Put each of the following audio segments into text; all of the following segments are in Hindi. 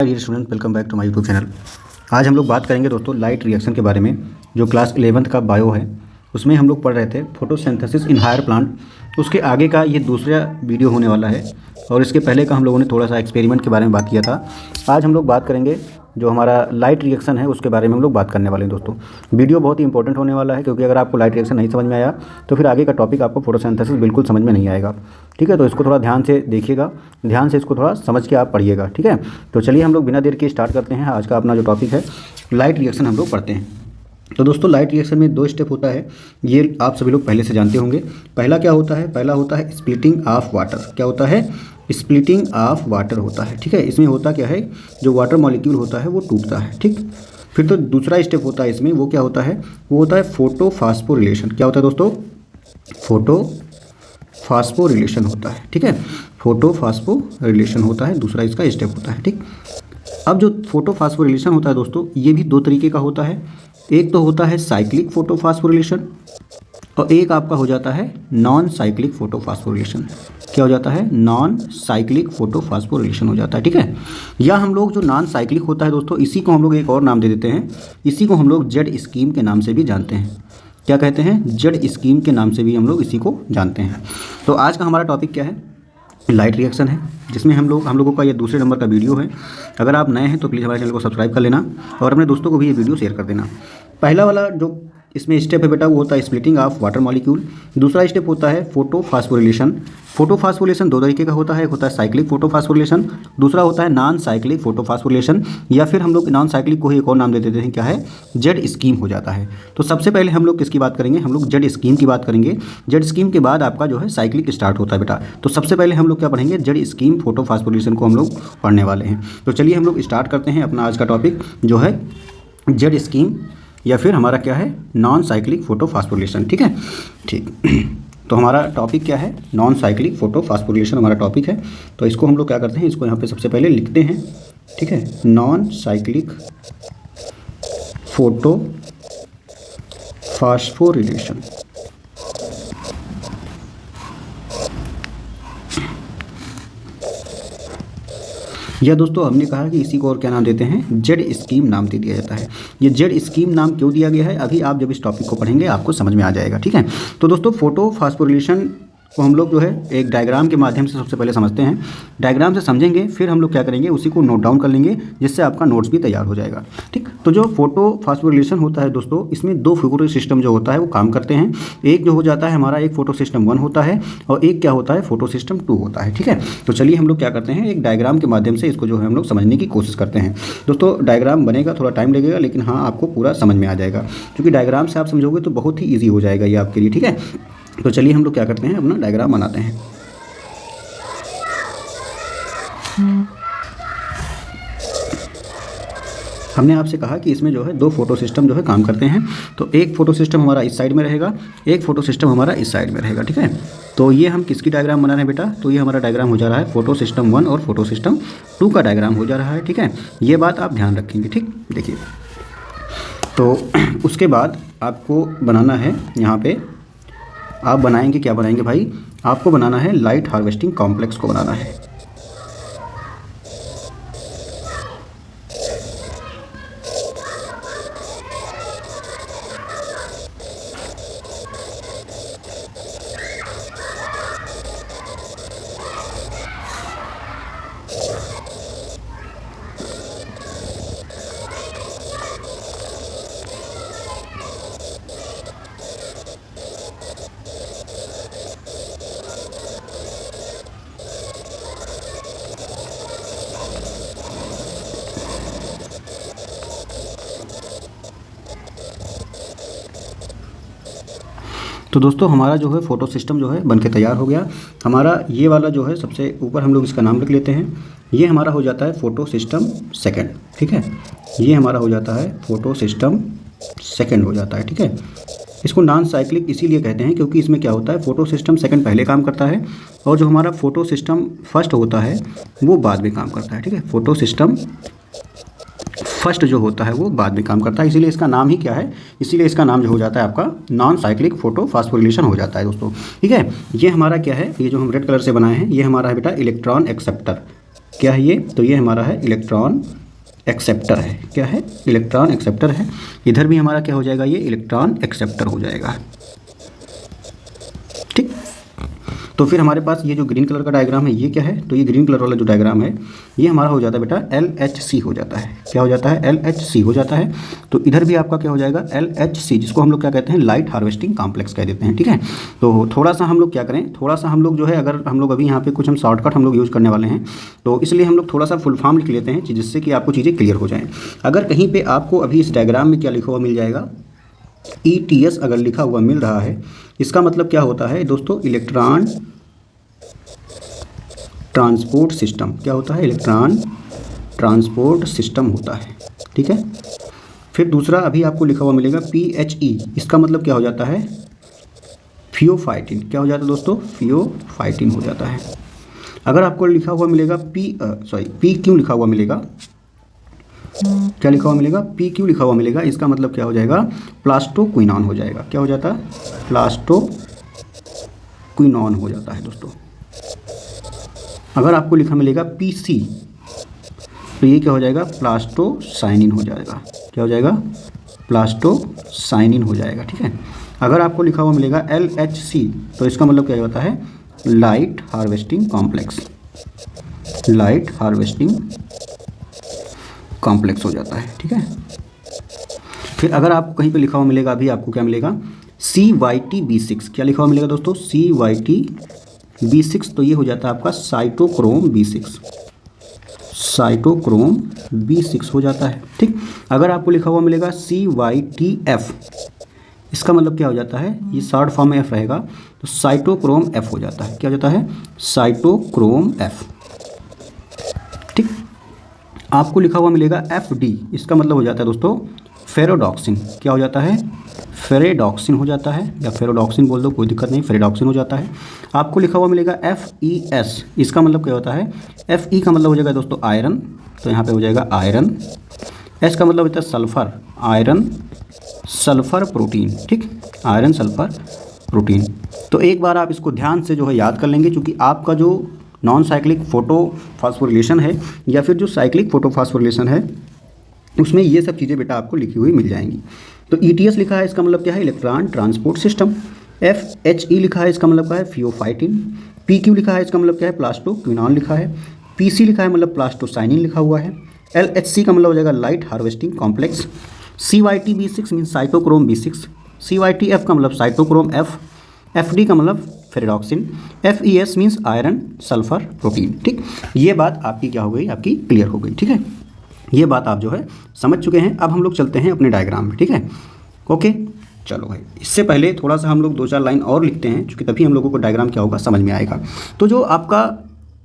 Dear student, welcome back to my YouTube channel. आज हम लोग बात करेंगे दोस्तों लाइट रिएक्शन के बारे में। जो क्लास 11th का बायो है उसमें हम लोग पढ़ रहे थे फोटोसिंथेसिस इन हायर प्लांट। उसके आगे का ये दूसरा वीडियो होने वाला है और इसके पहले का हम लोगों ने थोड़ा सा एक्सपेरिमेंट के बारे में बात किया था। आज हम लोग बात करेंगे जो हमारा लाइट रिएक्शन है उसके बारे में हम लोग बात करने वाले हैं दोस्तों। वीडियो बहुत ही इंपॉर्टेंट होने वाला है क्योंकि अगर आपको लाइट रिएक्शन नहीं समझ में आया तो फिर आगे का टॉपिक आपको फोटोसिंथेसिस बिल्कुल समझ में नहीं आएगा। ठीक है, तो इसको थोड़ा ध्यान से देखिएगा, ध्यान से इसको थोड़ा समझ के आप पढ़िएगा। ठीक है, तो चलिए हम लोग बिना देर के स्टार्ट करते हैं। आज का अपना जो टॉपिक है लाइट रिएक्शन हम लोग पढ़ते हैं। तो दोस्तों लाइट रिएक्शन में 2 स्टेप होता है, ये आप सभी लोग पहले से जानते होंगे। पहला क्या होता है? पहला होता है स्प्लिटिंग ऑफ वाटर। क्या होता है? स्प्लिटिंग ऑफ वाटर होता है। ठीक है, इसमें होता क्या है, जो वाटर मॉलिक्यूल होता है वो टूटता है। ठीक, फिर तो दूसरा स्टेप होता है इसमें, वो क्या होता है? वो होता है फोटोफॉस्फोरिलेशन। क्या होता है दोस्तों? फोटोफॉस्फोरिलेशन होता है। ठीक है, फोटोफॉस्फोरिलेशन होता है, दूसरा इसका स्टेप होता है। ठीक, अब जो फोटोफॉस्फोरिलेशन होता है दोस्तों, ये भी 2 तरीके का होता है। एक तो होता है साइक्लिक फोटोफॉस्फोरिलेशन और एक आपका हो जाता है नॉन साइक्लिक फोटोफॉस्फोरिलेशन। क्या हो जाता है? नॉन साइक्लिक फोटोफॉस्फोरिलेशन हो जाता है। ठीक है, या हम लोग जो नॉन साइक्लिक होता है दोस्तों, इसी को हम लोग एक और नाम दे देते हैं। इसी को हम लोग जेड स्कीम के नाम से भी जानते हैं। क्या कहते हैं? जेड स्कीम के नाम से भी हम लोग इसी को जानते हैं। तो आज का हमारा टॉपिक क्या है? लाइट रिएक्शन है, जिसमें हम लोगों का ये दूसरे नंबर का वीडियो है। अगर आप नए हैं तो प्लीज़ हमारे चैनल को सब्सक्राइब कर लेना और अपने दोस्तों को भी ये वीडियो शेयर कर देना। पहला वाला जो इसमें स्टेप है बेटा वो होता है स्प्लिटिंग ऑफ वाटर मॉलिक्यूल। दूसरा स्टेप होता है फोटोफॉस्फोरिलेशन। फोटोफॉस्फोरिलेशन 2 तरीके का होता है, एक होता है साइक्लिक फोटोफॉस्फोरिलेशन, दूसरा होता है नॉन साइक्लिक फोटोफॉस्फोरिलेशन, या फिर हम लोग नॉन साइक्लिक को ही एक और नाम दे देते हैं, क्या है? जेड स्कीम हो जाता है। तो सबसे पहले हम लोग किसकी बात करेंगे? हम लोग जेड स्कीम की बात करेंगे। जेड स्कीम के बाद आपका जो है साइक्लिक स्टार्ट होता है बेटा। तो सबसे पहले हम लोग क्या पढ़ेंगे? जेड स्कीम फोटोफॉस्फोरिलेशन को हम लोग पढ़ने वाले हैं। तो चलिए हम लोग स्टार्ट करते हैं अपना आज का टॉपिक जो है जेड स्कीम या फिर हमारा क्या है? Non cyclic photophosphorylation. ठीक है, ठीक। तो हमारा टॉपिक क्या है? नॉन साइक्लिक फोटोफॉस्फोरिलेशन हमारा टॉपिक है। तो इसको हम लोग क्या करते हैं? इसको यहाँ पे सबसे पहले लिखते हैं। ठीक है, नॉन साइक्लिक फोटोफॉस्फोरिलेशन। या दोस्तों हमने कहा कि इसी को और क्या नाम देते हैं? जेड स्कीम नाम दे दिया जाता है। ये जेड स्कीम नाम क्यों दिया गया है, अभी आप जब इस टॉपिक को पढ़ेंगे आपको समझ में आ जाएगा। ठीक है, तो दोस्तों फोटोफॉस्फोरिलेशन को हम लोग जो है एक डायग्राम के माध्यम से सबसे पहले समझते हैं। डायग्राम से समझेंगे, फिर हम लोग क्या करेंगे? उसी को नोट डाउन कर लेंगे, जिससे आपका नोट्स भी तैयार हो जाएगा। ठीक, तो जो फोटोफॉस्फोरिलेशन होता है दोस्तों, इसमें 2 फोटो सिस्टम जो होता है वो काम करते हैं। एक जो हो जाता है हमारा, एक फोटो सिस्टम 1 होता है और एक क्या होता है? फोटो सिस्टम 2 होता है। ठीक है, तो चलिए हम लोग क्या करते हैं? एक डायग्राम के माध्यम से इसको जो है हम लोग समझने की कोशिश करते हैं। दोस्तों डायग्राम बनेगा, थोड़ा टाइम लगेगा, लेकिन हाँ आपको पूरा समझ में आ जाएगा, क्योंकि डायग्राम से आप समझोगे तो बहुत ही ईजी हो जाएगा ये आपके लिए। ठीक है, तो चलिए हम लोग क्या करते हैं? अपना डायग्राम बनाते हैं। हमने आपसे कहा कि इसमें जो है 2 फोटो सिस्टम जो है काम करते हैं। तो एक फोटो सिस्टम हमारा इस साइड में रहेगा, एक फोटो सिस्टम हमारा इस साइड में रहेगा। ठीक है, तो ये हम किसकी डायग्राम बना रहे हैं बेटा? तो ये हमारा डायग्राम हो जा रहा है फोटो सिस्टम 1 और फोटो सिस्टम 2 का डायग्राम हो जा रहा है। ठीक है, ये बात आप ध्यान रखेंगे। ठीक, देखिए, तो उसके बाद आपको बनाना है, यहाँ पे आप बनाएंगे, क्या बनाएंगे भाई? आपको बनाना है लाइट हार्वेस्टिंग कॉम्प्लेक्स को बनाना है। तो दोस्तों हमारा जो है फोटो सिस्टम जो है बनके तैयार हो गया। हमारा ये वाला जो है सबसे ऊपर हम लोग इसका नाम लिख लेते हैं। ये हमारा हो जाता है फोटो सिस्टम 2। ठीक है, ये हमारा हो जाता है फोटो सिस्टम 2 हो जाता है। ठीक है, इसको नॉन साइक्लिक इसीलिए कहते हैं क्योंकि इसमें क्या होता है? फोटो सिस्टम 2 पहले काम करता है और जो हमारा फोटो सिस्टम 1 होता है वो बाद में काम करता है। ठीक है, फोटो सिस्टम 1 जो होता है वो बाद में काम करता है, इसीलिए इसका नाम ही क्या है? इसीलिए इसका नाम जो हो जाता है आपका नॉन साइक्लिक फोटोफॉस्फोरिलेशन हो जाता है दोस्तों। ठीक है, ये हमारा क्या है? ये जो हम रेड कलर से बनाए हैं ये हमारा है बेटा इलेक्ट्रॉन एक्सेप्टर। क्या है ये? तो ये हमारा है इलेक्ट्रॉन एक्सेप्टर है। क्या है? इलेक्ट्रॉन एक्सेप्टर है। इधर भी हमारा क्या हो जाएगा? ये इलेक्ट्रॉन एक्सेप्टर हो जाएगा। ठीक, तो फिर हमारे पास ये जो ग्रीन कलर का डायग्राम है ये क्या है? तो ये ग्रीन कलर वाला जो डायग्राम है ये हमारा हो जाता है बेटा LHC हो जाता है। क्या हो जाता है? LHC हो जाता है। तो इधर भी आपका क्या हो जाएगा? LHC, जिसको हम लोग क्या कहते हैं? लाइट हार्वेस्टिंग कॉम्प्लेक्स कह देते हैं। ठीक है, तो थोड़ा सा हम लोग क्या करें, थोड़ा सा हम लोग जो है, अगर हम लोग अभी यहाँ पे कुछ हम शॉर्टकट हम लोग यूज़ करने वाले हैं, तो इसलिए हम लोग थोड़ा सा फुल फॉर्म लिख लेते हैं जिससे कि आपको चीज़ें क्लियर हो जाएँ। अगर कहीं पर आपको अभी इस डायग्राम में क्या लिखा हुआ मिल जाएगा, ETS अगर लिखा हुआ मिल रहा है, इसका मतलब क्या होता है दोस्तों? Electron transport system. क्या होता है? इलेक्ट्रॉन ट्रांसपोर्ट सिस्टम होता है। ठीक है, फिर दूसरा अभी आपको लिखा हुआ मिलेगा PHE, इसका मतलब क्या हो जाता है? फियोफाइटिन। क्या हो जाता है दोस्तों? फियोफाइटिन हो जाता है। अगर आपको लिखा हुआ मिलेगा PQ लिखा हुआ मिलेगा, क्या लिखा हुआ मिलेगा? PQ लिखा हुआ मिलेगा, इसका मतलब क्या हो जाएगा? प्लास्टोक्विनॉन हो जाएगा। क्या हो जाता है? प्लास्टोक्विनॉन हो जाता है दोस्तों। अगर आपको लिखा मिलेगा PC, तो ये क्या हो जाएगा? प्लास्टोसाइनिन हो जाएगा। क्या हो जाएगा? प्लास्टोसाइनिन हो जाएगा। ठीक है, अगर आपको लिखा हुआ मिलेगा LHC, तो इसका मतलब क्या होता है? Light harvesting complex. Light harvesting complex हो जाता है। ठीक है, फिर अगर आपको कहीं पे लिखा हुआ मिलेगा, अभी आपको क्या मिलेगा? CYT-B6। क्या लिखा हुआ मिलेगा दोस्तों? CYT-B6, तो ये हो जाता है आपका साइटोक्रोम B6। साइटोक्रोम B6 हो जाता है। ठीक, अगर आपको लिखा हुआ मिलेगा CYTF, इसका मतलब क्या हो जाता है? ये शॉर्ट फॉर्म में F रहेगा, तो साइटोक्रोम F हो जाता है। क्या हो जाता है? Cytochrome F। ठीक, आपको लिखा हुआ मिलेगा FD, इसका मतलब हो जाता है दोस्तों फेरोडॉक्सिन। क्या हो जाता है? फेरेडॉक्सिन हो जाता है, या फेरोडॉक्सिन बोल दो, कोई दिक्कत नहीं, फेरेडॉक्सिन हो जाता है। आपको लिखा हुआ मिलेगा FES, इसका मतलब क्या होता है? FE का मतलब हो जाएगा दोस्तों आयरन, तो यहाँ पे हो जाएगा आयरन। S का मतलब होता है सल्फर, आयरन सल्फर प्रोटीन। ठीक, आयरन सल्फर प्रोटीन। तो एक बार आप इसको ध्यान से जो है याद कर लेंगे, क्योंकि आपका जो नॉन साइक्लिक फोटोफॉस्फोरिलेशन है या फिर जो साइक्लिक फोटोफॉस्फोरिलेशन है, उसमें ये सब चीज़ें बेटा आपको लिखी हुई मिल जाएंगी। तो ETS लिखा है, इसका मतलब क्या है? Electron transport system. FHE लिखा है, इसका मतलब क्या है? फियोफाइटिन। PQ लिखा है, इसका मतलब क्या है? प्लास्टोक्विनॉन लिखा है। PC लिखा है, मतलब प्लास्टोसाइनिन लिखा हुआ है। LHC का मतलब हो जाएगा light harvesting complex. CYT-B6 mean cytochrome B6। CYTF का मतलब साइटोक्रोम F। FD का मतलब ferredoxin. FES means iron sulphur protein. ठीक, ये बात आपकी क्या हो गई? आपकी क्लियर हो गई। ठीक है, ये बात आप जो है समझ चुके हैं। अब हम लोग चलते हैं अपने डायग्राम में। ठीक है, ओके, चलो भाई, इससे पहले थोड़ा सा हम लोग 2-4 लाइन और लिखते हैं, क्योंकि तभी हम लोगों को डायग्राम क्या होगा समझ में आएगा। तो जो आपका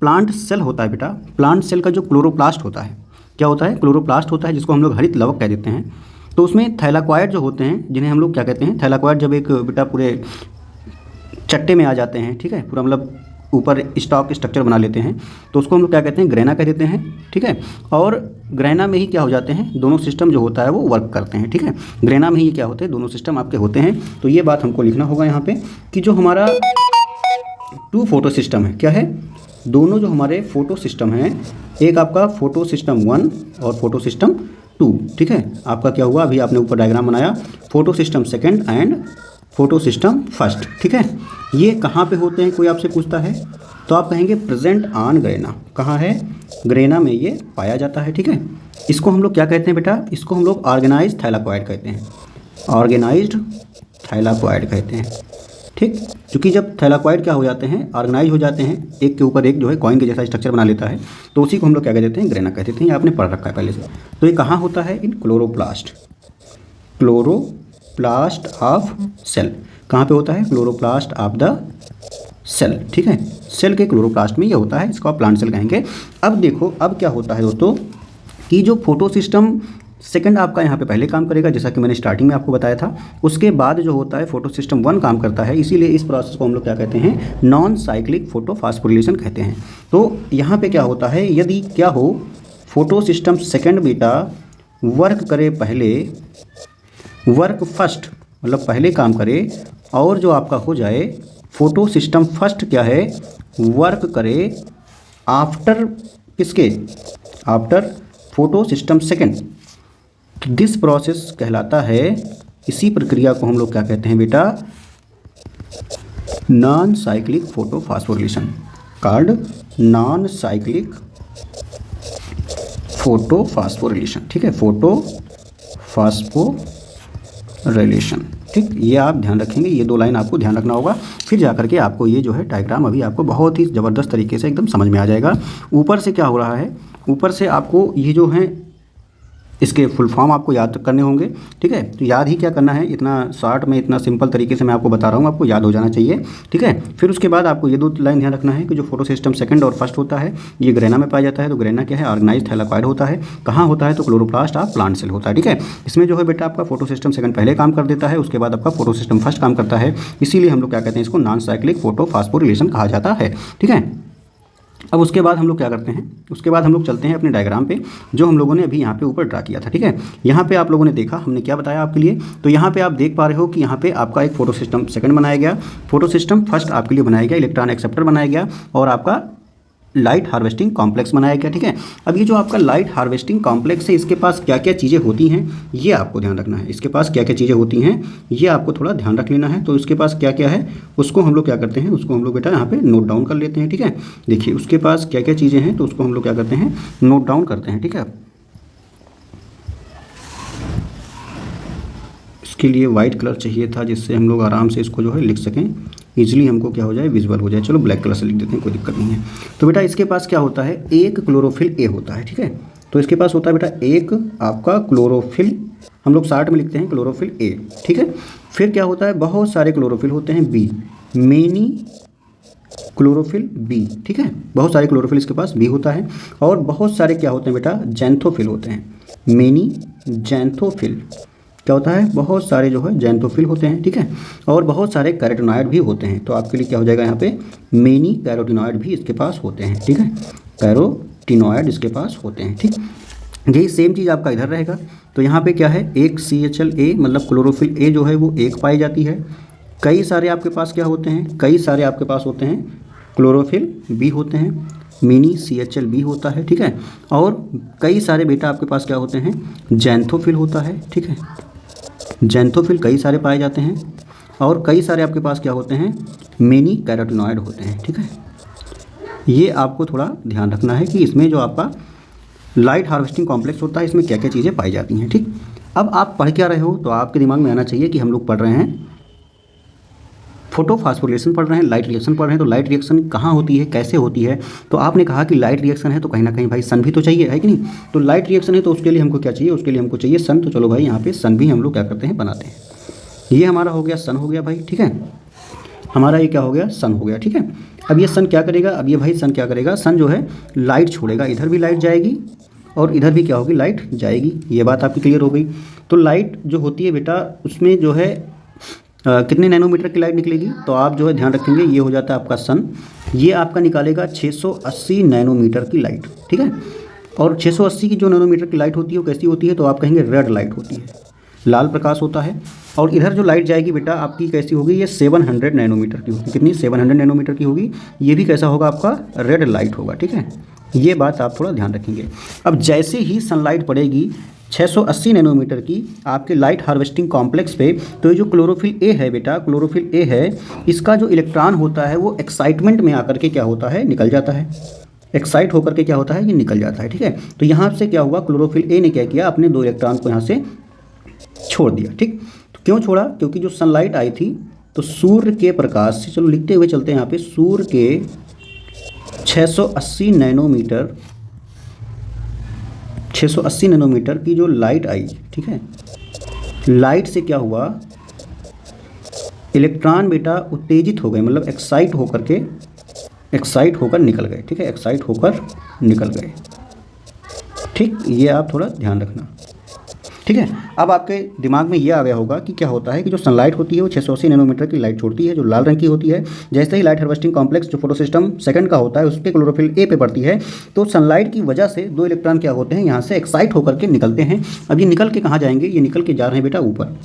प्लांट सेल होता है बेटा, प्लांट सेल का जो क्लोरोप्लास्ट होता है, क्या होता है? क्लोरोप्लास्ट होता है, जिसको हम लोग हरित लवक कह देते हैं। तो उसमें थैलाक्वाइड जो होते हैं, जिन्हें हम लोग क्या कहते हैं? थैलाक्वाइड जब एक बेटा पूरे चट्टे में आ जाते हैं, ठीक है, पूरा मतलब ऊपर स्टॉक स्ट्रक्चर बना लेते हैं, तो उसको हम लोग क्या कहते हैं? ग्रेना कह देते हैं। ठीक है, और ग्रेना में ही क्या हो जाते हैं? दोनों सिस्टम जो होता है वो वर्क करते हैं। ठीक है, ग्रेना में ही क्या होते हैं? दोनों सिस्टम आपके होते हैं। तो ये बात हमको लिखना होगा यहाँ पे कि जो हमारा 2 फोटो सिस्टम है, क्या है? दोनों जो हमारे फोटो सिस्टम हैं, एक आपका फोटो सिस्टम 1 और फोटो सिस्टम 2। ठीक है, आपका क्या हुआ? अभी आपने ऊपर डायग्राम बनाया, photo system 2 and photo system 1। ठीक है, ये कहाँ पे होते हैं? कोई आपसे पूछता है तो आप कहेंगे प्रेजेंट ऑन ग्रेना। कहाँ है? ग्रेना में ये पाया जाता है। ठीक है, इसको हम लोग क्या कहते हैं बेटा? इसको हम लोग ऑर्गेनाइज्ड थैलाक्वाइड कहते हैं। ऑर्गेनाइज्ड थैलाक्वाइड कहते हैं। ठीक, क्योंकि जब थैलाक्वाइड क्या हो जाते हैं? ऑर्गेनाइज हो जाते हैं, एक के ऊपर एक जो है कॉइन के जैसा स्ट्रक्चर बना लेता है, तो उसी को हम लोग क्या कह देते हैं? ग्रेना कह देते हैं। ये आपने पढ़ रखा है पहले से। तो ये कहाँ होता है? In chloroplast. Chloroplast of cell कहाँ पे होता है? Chloroplast of the cell. ठीक है, सेल के क्लोरोप्लास्ट में ये होता है, इसको आप प्लांट सेल कहेंगे। अब देखो, अब क्या होता है दोस्तों कि जो फोटो सिस्टम 2 आपका यहाँ पे पहले काम करेगा, जैसा कि मैंने स्टार्टिंग में आपको बताया था। उसके बाद जो होता है फोटो सिस्टम 1 काम करता है, इसीलिए इस प्रोसेस को हम लोग क्या कहते हैं? नॉन साइक्लिक फोटोफॉस्फोरिलेशन कहते हैं। तो यहाँ पे क्या होता है? यदि क्या हो, फोटो सिस्टम 2 बेटा वर्क करे पहले, वर्क फर्स्ट मतलब पहले काम करे, और जो आपका हो जाए फोटो सिस्टम 1 क्या है? वर्क करे आफ्टर किसके, after photo system second. This process कहलाता है, इसी प्रक्रिया को हम लोग क्या कहते हैं बेटा, non cyclic photophosphorylation, called non cyclic photophosphorylation. ठीक है, फोटोफॉस्फोरिलेशन। ठीक, ये आप ध्यान रखेंगे, ये 2 लाइन आपको ध्यान रखना होगा, फिर जाकर के आपको ये जो है डायग्राम अभी आपको बहुत ही ज़बरदस्त तरीके से एकदम समझ में आ जाएगा। ऊपर से क्या हो रहा है, ऊपर से आपको ये जो है इसके फुल फॉर्म आपको याद करने होंगे। ठीक है, तो याद ही क्या करना है, इतना शॉर्ट में इतना सिंपल तरीके से मैं आपको बता रहा हूँ, आपको याद हो जाना चाहिए। ठीक है, फिर उसके बाद आपको ये 2 लाइन ध्यान रखना है कि जो फोटो सिस्टम सेकंड और फर्स्ट होता है ये ग्रेना में पाया जाता है। तो ग्रेना क्या है, ऑर्गेनाइज्ड थैलाकॉइड होता है। कहाँ होता है, तो क्लोरोप्लास्ट ऑफ प्लांट सेल होता है। ठीक है, इसमें जो है बेटा आपका फोटो सिस्टम सेकंड पहले काम कर देता है, उसके बाद आपका फोटो सिस्टम फर्स्ट काम करता है। इसीलिए हम लोग क्या कहते हैं, इसको नॉन साइक्लिक फोटोफॉस्फोरिलेशन कहा जाता है। ठीक है, अब उसके बाद हम लोग क्या करते हैं, उसके बाद हम लोग चलते हैं अपने डायग्राम पे, जो हम लोगों ने अभी यहाँ पे ऊपर ड्रा किया था। ठीक है, यहाँ पे आप लोगों ने देखा हमने क्या बताया आपके लिए, तो यहाँ पे आप देख पा रहे हो कि यहाँ पे आपका एक फोटो सिस्टम सेकंड बनाया गया, फोटो सिस्टम फर्स्ट आपके लिए बनाया गया, इलेक्ट्रॉन एक्सेप्टर बनाया गया, और आपका लाइट हार्वेस्टिंग कॉम्प्लेक्स बनाया गया। ठीक है, अब ये जो आपका लाइट हार्वेस्टिंग कॉम्प्लेक्स है, इसके पास क्या क्या चीज़ें होती हैं ये आपको ध्यान रखना है। इसके पास क्या क्या चीज़ें होती हैं ये आपको थोड़ा ध्यान रख लेना है। तो इसके पास क्या क्या है उसको हम लोग क्या करते हैं, उसको हम लोग बेटा यहाँ पे नोट डाउन कर लेते हैं। ठीक है, देखिए उसके पास क्या क्या चीज़ें हैं तो उसको हम लोग क्या करते हैं, नोट डाउन करते हैं। ठीक है, इसके लिए वाइट कलर चाहिए था जिससे हम लोग आराम से इसको जो है लिख सकें, इजीली हमको क्या हो जाए, विजुअल हो जाए। चलो ब्लैक कलर से लिख देते हैं, कोई दिक्कत नहीं है। तो बेटा इसके पास क्या होता है, एक क्लोरोफिल ए होता है। ठीक है, तो इसके पास होता है बेटा एक आपका क्लोरोफिल, हम लोग शॉर्ट में लिखते हैं क्लोरोफिल ए। ठीक है, फिर क्या होता है, बहुत सारे क्लोरोफिल होते हैं बी, मेनी क्लोरोफिल बी। ठीक है, बहुत सारे क्लोरोफिल इसके पास बी होता है, और बहुत सारे क्या होते हैं बेटा, जैंथोफिल होते हैं, मेनी जैंथोफिल। क्या होता है, बहुत सारे जो है जैंथोफिल होते हैं। ठीक है, और बहुत सारे कैरोटीनॉइड भी होते हैं। तो आपके लिए क्या हो जाएगा, यहाँ पे मेनी कैरोटीनॉइड भी इसके पास होते हैं। ठीक है, कैरोटीनॉइड इसके पास होते हैं। ठीक, यही सेम चीज़ आपका इधर रहेगा। तो यहाँ पे क्या है, एक CHLA मतलब क्लोरोफिल ए जो है वो एक पाई जाती है। कई सारे आपके पास क्या होते हैं, कई सारे आपके पास होते हैं क्लोरोफिल बी होते हैं, मिनी CHLB होता है। ठीक है, और कई सारे बेटा आपके पास क्या होते हैं, जैंथोफिल होता है। ठीक है, जैंथोफिल कई सारे पाए जाते हैं, और कई सारे आपके पास क्या होते हैं, मेनी कैरोटीनॉइड होते हैं। ठीक है, ये आपको थोड़ा ध्यान रखना है कि इसमें जो आपका लाइट हार्वेस्टिंग कॉम्प्लेक्स होता है इसमें क्या क्या चीज़ें पाई जाती हैं। ठीक, अब आप पढ़ क्या रहे हो, तो आपके दिमाग में आना चाहिए कि हम लोग पढ़ रहे हैं फोटोफॉस्फोरिलेशन पढ़ रहे हैं, लाइट रिएक्शन पढ़ रहे हैं। तो लाइट रिएक्शन कहाँ होती है, कैसे होती है, तो आपने कहा कि लाइट रिएक्शन है तो कहीं ना कहीं भाई सन भी तो चाहिए, है कि नहीं। तो लाइट रिएक्शन है तो उसके लिए हमको क्या चाहिए, उसके लिए हमको चाहिए सन। तो चलो भाई यहाँ पे सन भी हम लोग क्या करते हैं, बनाते हैं। ये हमारा हो गया सन हो गया भाई। ठीक है, हमारा ये क्या हो गया, सन हो गया। ठीक है, अब ये सन क्या करेगा, अब ये भाई सन क्या करेगा, सन जो है लाइट छोड़ेगा, इधर भी लाइट जाएगी और इधर भी क्या होगी, लाइट जाएगी। ये बात आपकी क्लियर हो गई। तो लाइट जो होती है बेटा उसमें जो है कितने नैनोमीटर की लाइट निकलेगी, तो आप जो है ध्यान रखेंगे, ये हो जाता है आपका सन, ये आपका निकालेगा 680 नैनोमीटर की लाइट। ठीक है, और 680 की जो नैनोमीटर की लाइट होती है वो कैसी होती है, तो आप कहेंगे रेड लाइट होती है, लाल प्रकाश होता है। और इधर जो लाइट जाएगी बेटा आपकी कैसी होगी, ये 700 नैनोमीटर की होगी। कितनी, 700 नैनोमीटर की होगी। ये भी कैसा होगा, आपका रेड लाइट होगा। ठीक है, ये बात आप थोड़ा ध्यान रखेंगे। अब जैसे ही सनलाइट पड़ेगी 680 नैनोमीटर की आपके लाइट हार्वेस्टिंग कॉम्प्लेक्स पे, तो ये जो क्लोरोफिल ए है बेटा, क्लोरोफिल ए है, इसका जो इलेक्ट्रॉन होता है वो एक्साइटमेंट में आकर के क्या होता है, निकल जाता है। एक्साइट होकर के क्या होता है, ये निकल जाता है। ठीक है, तो यहाँ से क्या हुआ, क्लोरोफिल ए ने क्या किया, अपने 2 इलेक्ट्रॉन को यहाँ से छोड़ दिया। ठीक, तो क्यों छोड़ा, क्योंकि जो सनलाइट आई थी तो सूर्य के प्रकाश से, चलो लिखते हुए चलते हैं यहाँ पे, सूर्य के 680 नैनोमीटर की जो लाइट आई। ठीक है, लाइट से क्या हुआ, इलेक्ट्रॉन बेटा उत्तेजित हो गए, मतलब एक्साइट होकर निकल गए। ठीक है, एक्साइट होकर निकल गए। ठीक, ये आप थोड़ा ध्यान रखना। ठीक है, अब आपके दिमाग में ये आ गया होगा कि क्या होता है कि जो सनलाइट होती है वो 680 नैनोमीटर की लाइट छोड़ती है, जो लाल रंग की होती है। जैसे ही लाइट हार्वेस्टिंग कॉम्प्लेक्स जो फोटो सिस्टम सेकंड का होता है उस पर क्लोरोफिल ए पे पड़ती है, तो सनलाइट की वजह से 2 इलेक्ट्रॉन क्या होते हैं, यहाँ से एक्साइट होकर के निकलते हैं। अब ये निकल के कहाँ जाएंगे, ये निकल के जा रहे हैं बेटा ऊपर।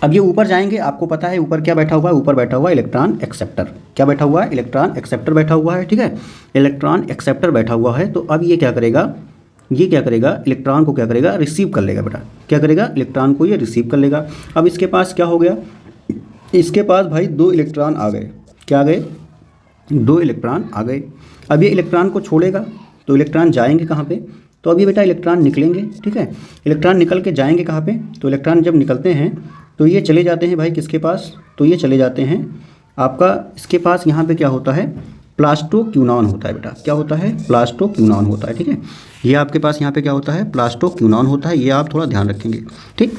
अब ये ऊपर जाएंगे, आपको पता है ऊपर क्या बैठा हुआ है, ऊपर बैठा हुआ है इलेक्ट्रॉन एक्सेप्टर। क्या बैठा हुआ है? इलेक्ट्रॉन एक्सेप्टर बैठा हुआ है, ठीक है, इलेक्ट्रॉन एक्सेप्टर बैठा हुआ है। तो अब ये क्या करेगा, ये क्या करेगा, इलेक्ट्रॉन को क्या करेगा, रिसीव कर लेगा बेटा। क्या करेगा, इलेक्ट्रॉन को ये रिसीव कर लेगा। अब इसके पास क्या हो गया, इसके पास भाई 2 इलेक्ट्रॉन आ गए। क्या आ गए? 2 इलेक्ट्रॉन आ गए। अब ये इलेक्ट्रॉन को छोड़ेगा तो इलेक्ट्रॉन जाएंगे कहाँ पे, तो अभी बेटा इलेक्ट्रॉन निकलेंगे, ठीक है, इलेक्ट्रॉन निकल के जाएंगे कहाँ पे, तो इलेक्ट्रॉन जब निकलते हैं तो ये चले जाते हैं भाई किसके पास, तो ये चले जाते हैं आपका, इसके पास यहाँ पे क्या होता है, प्लास्टोक्यूनॉन होता है बेटा। क्या होता है? प्लास्टोक्यूनॉन होता है, ठीक है, ये आपके पास यहाँ पे क्या होता है, प्लास्टोक्यूनॉन होता है। ये आप थोड़ा ध्यान रखेंगे, ठीक।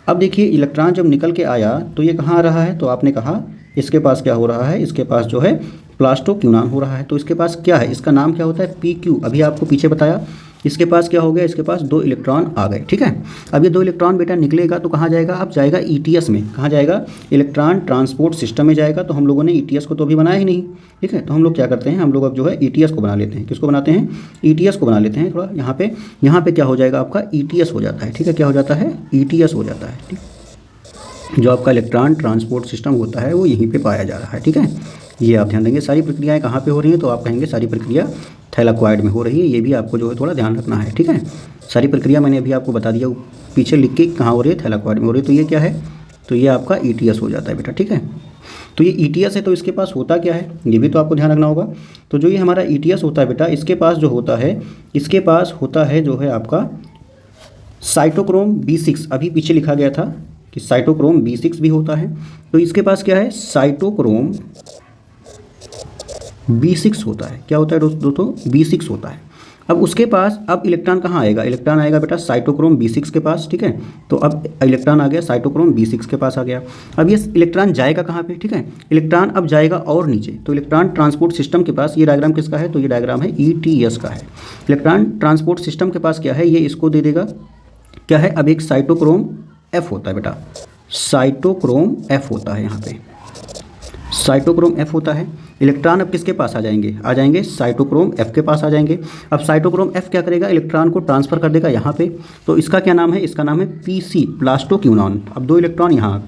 अब देखिए इलेक्ट्रॉन जब निकल के आया तो ये कहाँ आ रहा है, तो आपने कहा इसके पास क्या हो रहा है, इसके पास जो है प्लास्टोक्यूनॉन हो रहा है। तो इसके पास क्या है, इसका नाम क्या होता है, PQ। अभी आपको पीछे बताया, इसके पास क्या हो गया, इसके पास 2 इलेक्ट्रॉन आ गए, ठीक है। अब ये 2 इलेक्ट्रॉन बेटा निकलेगा तो कहाँ जाएगा, अब जाएगा ETS में। कहाँ जाएगा? इलेक्ट्रॉन ट्रांसपोर्ट सिस्टम में जाएगा। तो हम लोगों ने ETS को तो अभी बनाया ही नहीं, ठीक है, तो हम लोग क्या करते हैं, हम लोग अब जो है ETS को बना लेते हैं। किसको बनाते हैं? ETS को बना लेते हैं। थोड़ा यहाँ पे क्या हो जाएगा आपका, ETS हो जाता है, ठीक है, क्या हो जाता है, ETS हो जाता है, ठीक। जो आपका इलेक्ट्रॉन ट्रांसपोर्ट सिस्टम होता है वो यहीं पे पाया जा रहा है, ठीक है। ये आप ध्यान देंगे। सारी प्रक्रियाएं कहाँ पे हो रही हैं, तो आप कहेंगे सारी प्रक्रिया थैलाक्वाइड में हो रही है। ये भी आपको जो है थोड़ा ध्यान रखना है, ठीक है। सारी प्रक्रिया मैंने अभी आपको बता दिया, पीछे लिख के कहाँ हो रही है, थैलाक्वाइड में हो रही है। तो ये क्या है, तो ये आपका ETS हो जाता है बेटा, ठीक है। तो ये ETS है, तो इसके पास होता क्या है, ये भी तो आपको ध्यान रखना होगा। तो जो ये हमारा ETS होता है बेटा, इसके पास जो होता है, इसके पास होता है जो है आपका साइटोक्रोम B6। अभी पीछे लिखा गया था कि साइटोक्रोम B6 भी होता है। तो इसके पास क्या है, साइटोक्रोम B6 होता है। क्या होता है दोस्तों, B6 होता है। अब उसके पास अब इलेक्ट्रॉन कहाँ आएगा, इलेक्ट्रॉन आएगा बेटा साइटोक्रोम B6 के पास, ठीक है। तो अब इलेक्ट्रॉन आ गया साइटोक्रोम B6 के पास आ गया। अब ये इलेक्ट्रॉन जाएगा कहाँ पे, ठीक है, इलेक्ट्रॉन अब जाएगा और नीचे। तो इलेक्ट्रॉन ट्रांसपोर्ट सिस्टम के पास, ये डायग्राम किसका है, तो ये डायग्राम है ETS का है। इलेक्ट्रॉन ट्रांसपोर्ट सिस्टम के पास क्या है, ये इसको दे देगा, क्या है, अब एक साइटोक्रोम F होता है बेटा, साइटोक्रोम F होता है, यहाँ पे साइटोक्रोम F होता है। इलेक्ट्रॉन अब किसके पास आ जाएंगे साइटोक्रोम F के पास आ जाएंगे। अब साइटोक्रोम F क्या करेगा, इलेक्ट्रॉन को ट्रांसफ़र कर देगा यहाँ पे। तो इसका क्या नाम है, इसका नाम है PC, प्लास्टोक्यूनॉन। अब 2 इलेक्ट्रॉन यहाँ,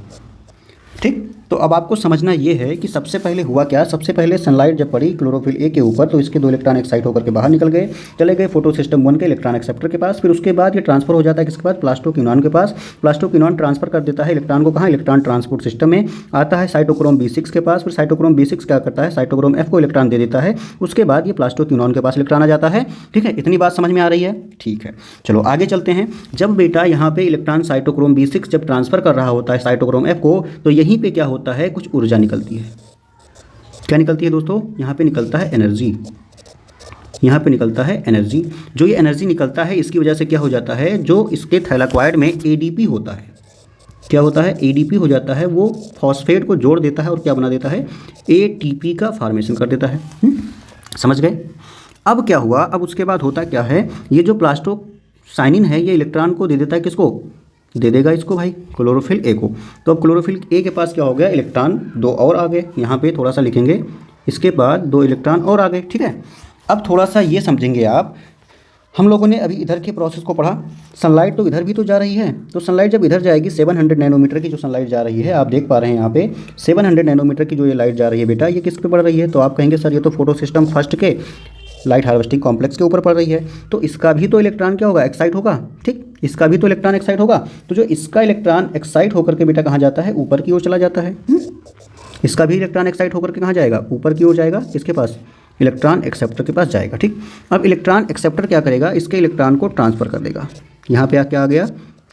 ठीक। तो अब आपको समझना ये है कि सबसे पहले हुआ क्या, सबसे पहले सनलाइट जब पड़ी क्लोरोफिल A के ऊपर तो इसके 2 इलेक्ट्रॉन एक्साइट होकर के बाहर निकल गए, चले गए फोटो सिस्टम 1 के इलेक्ट्रॉन एक्सेप्टर के पास। फिर उसके बाद ये ट्रांसफर हो जाता है किसके पास, प्लास्टोक्यूनॉन के पास। प्लास्टोक्यूनॉन ट्रांसफर कर देता है इलेक्ट्रॉन को कहाँ, इलेक्ट्रॉन ट्रांसपोर्ट सिस्टम में, आता है साइटोक्रोम B6 के पास। फिर साइटोक्रोम B6 क्या करता है, साइटोक्रोम F को इलेक्ट्रॉन दे देता है। उसके बाद ये प्लास्टोक्यूनॉन के पास इलेक्ट्रॉन आ जाता है, ठीक है। इतनी बात समझ में आ रही है, ठीक है। चलो आगे चलते हैं। जब बेटा यहाँ पे इलेक्ट्रॉन साइटोक्रोम B6 जब ट्रांसफर कर रहा होता है साइटोक्रोम F को, तो यहीं पे क्या होता है, कुछ ऊर्जा निकलती है। क्या निकलती है दोस्तों, यहाँ पे निकलता है एनर्जी, यहाँ पे निकलता है एनर्जी। जो ये एनर्जी निकलता है इसकी वजह से क्या हो जाता है, जो इसके थैलाक्वाइड में ADP होता है, क्या होता है, ADP हो जाता है, वो फॉस्फेट को जोड़ देता है और क्या बना देता है, ATP का फॉर्मेशन कर देता है। समझ गए। अब क्या हुआ, अब उसके बाद होता क्या है, ये जो प्लास्टोसाइनिन है ये इलेक्ट्रॉन को दे देता है, किसको दे देगा, इसको भाई क्लोरोफिल A को। तो अब क्लोरोफिल A के पास क्या हो गया, इलेक्ट्रॉन 2 और आ गए। यहाँ पे थोड़ा सा लिखेंगे, इसके बाद 2 इलेक्ट्रॉन और आ गए, ठीक है। अब थोड़ा सा ये समझेंगे आप, हम लोगों ने अभी इधर के प्रोसेस को पढ़ा, सनलाइट तो इधर भी तो जा रही है। तो सनलाइट जब इधर जाएगी 700 नैनोमीटर की जो सनलाइट जा रही है, आप देख पा रहे हैं यहाँ पे 700 नैनोमीटर की जो ये लाइट जा रही है बेटा, ये किस पे पड़ रही है, तो आप कहेंगे सर ये तो फोटो सिस्टम फर्स्ट के लाइट हार्वेस्टिंग कॉम्प्लेक्स के ऊपर पड़ रही है। तो इसका भी तो इलेक्ट्रॉन क्या होगा, एक्साइट होगा, ठीक, इसका भी तो इलेक्ट्रॉन एक्साइट होगा। तो जो इसका इलेक्ट्रॉन एक्साइट होकर के बेटा कहाँ जाता है, ऊपर की ओर चला जाता है। इसका भी इलेक्ट्रॉन एक्साइट होकर के कहाँ जाएगा, ऊपर की ओर जाएगा, किसके पास, इलेक्ट्रॉन एक्सेप्टर के पास जाएगा, ठीक। अब इलेक्ट्रॉन एक्सेप्टर क्या करेगा, इसके इलेक्ट्रॉन को ट्रांसफ़र कर देगा। यहाँ पे क्या आ गया,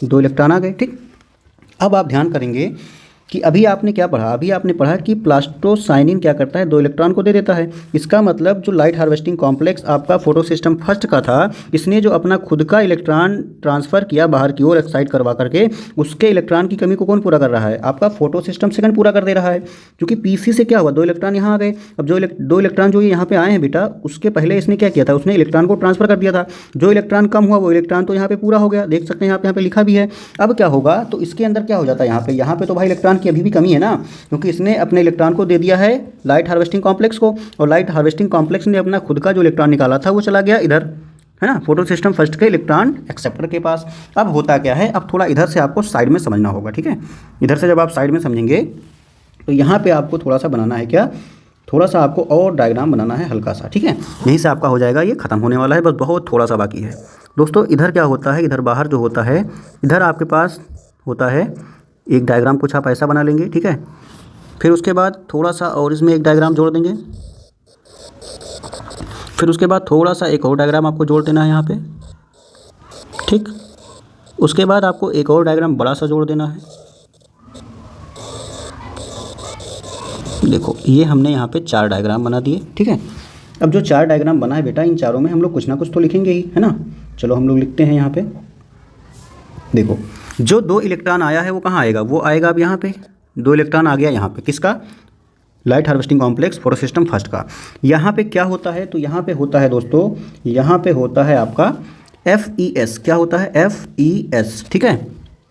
2 इलेक्ट्रॉन आ गए, ठीक। अब आप ध्यान करेंगे कि अभी आपने क्या पढ़ा, अभी आपने पढ़ा कि प्लास्टोसाइनिन क्या करता है, 2 इलेक्ट्रॉन को दे देता है। इसका मतलब जो लाइट हार्वेस्टिंग कॉम्प्लेक्स आपका फोटो सिस्टम फर्स्ट का था, इसने जो अपना खुद का इलेक्ट्रॉन ट्रांसफ़र किया बाहर की ओर एक्साइट करवा करके, उसके इलेक्ट्रॉन की कमी को कौन पूरा कर रहा है, आपका फोटो सिस्टम सेकंड पूरा कर दे रहा है। क्योंकि PC से क्या हुआ, 2 इलेक्ट्रॉन यहाँ आ गए। अब जो 2 इलेक्ट्रॉन जो यहाँ पे आए हैं बेटा, उसके पहले इसने क्या किया था, उसने इलेक्ट्रॉन को ट्रांसफ़र कर दिया था। जो इलेक्ट्रॉन कम हुआ वो इलेक्ट्रॉन तो यहाँ पे पूरा हो गया, देख सकते हैं यहाँ पे लिखा भी है। अब क्या होगा, तो इसके अंदर क्या हो जाता है, यहाँ पे तो भाई इलेक्ट्रॉन की अभी भी कमी है ना, क्योंकि इसने अपने इलेक्ट्रॉन को दे दिया है लाइट हार्वेस्टिंग कॉम्प्लेक्स को, और लाइट हार्वेस्टिंग कॉम्प्लेक्स ने अपना खुद का जो इलेक्ट्रॉन निकाला था वो चला गया इधर है ना, फोटो सिस्टम फर्स्ट के इलेक्ट्रॉन एक्सेप्टर के पास। अब होता क्या है, अब थोड़ा इधर से आपको साइड में समझना होगा, ठीक है। इधर से जब आप साइड में समझेंगे तो यहाँ पे आपको थोड़ा सा बनाना है क्या, थोड़ा सा आपको और डायग्राम बनाना है हल्का सा, ठीक है। यहीं से आपका हो जाएगा, ये ख़त्म होने वाला है, बस बहुत थोड़ा सा बाकी है दोस्तों। इधर क्या होता है, इधर बाहर जो होता है, इधर आपके पास होता है एक डायग्राम, कुछ आप ऐसा बना लेंगे, ठीक है। फिर उसके बाद थोड़ा सा और इसमें एक डायग्राम जोड़ देंगे, फिर उसके बाद थोड़ा सा एक और डायग्राम आपको जोड़ देना है यहाँ पे, ठीक। उसके बाद आपको एक और डायग्राम बड़ा सा जोड़ देना है। देखो ये हमने यहाँ पे 4 डायग्राम बना दिए, ठीक है। अब जो 4 डायग्राम बना है बेटा, इन चारों में हम लोग कुछ ना कुछ तो लिखेंगे ही, है ना। चलो हम लोग लिखते हैं यहाँ पे। देखो जो 2 इलेक्ट्रॉन आया है वो कहाँ आएगा, वो आएगा अब यहाँ पे 2 इलेक्ट्रॉन आ गया यहाँ पे, किसका, light harvesting complex photo system first का। यहाँ पे क्या होता है, तो यहाँ पे होता है दोस्तों, यहाँ पे होता है आपका FES, क्या होता है FES, ठीक है,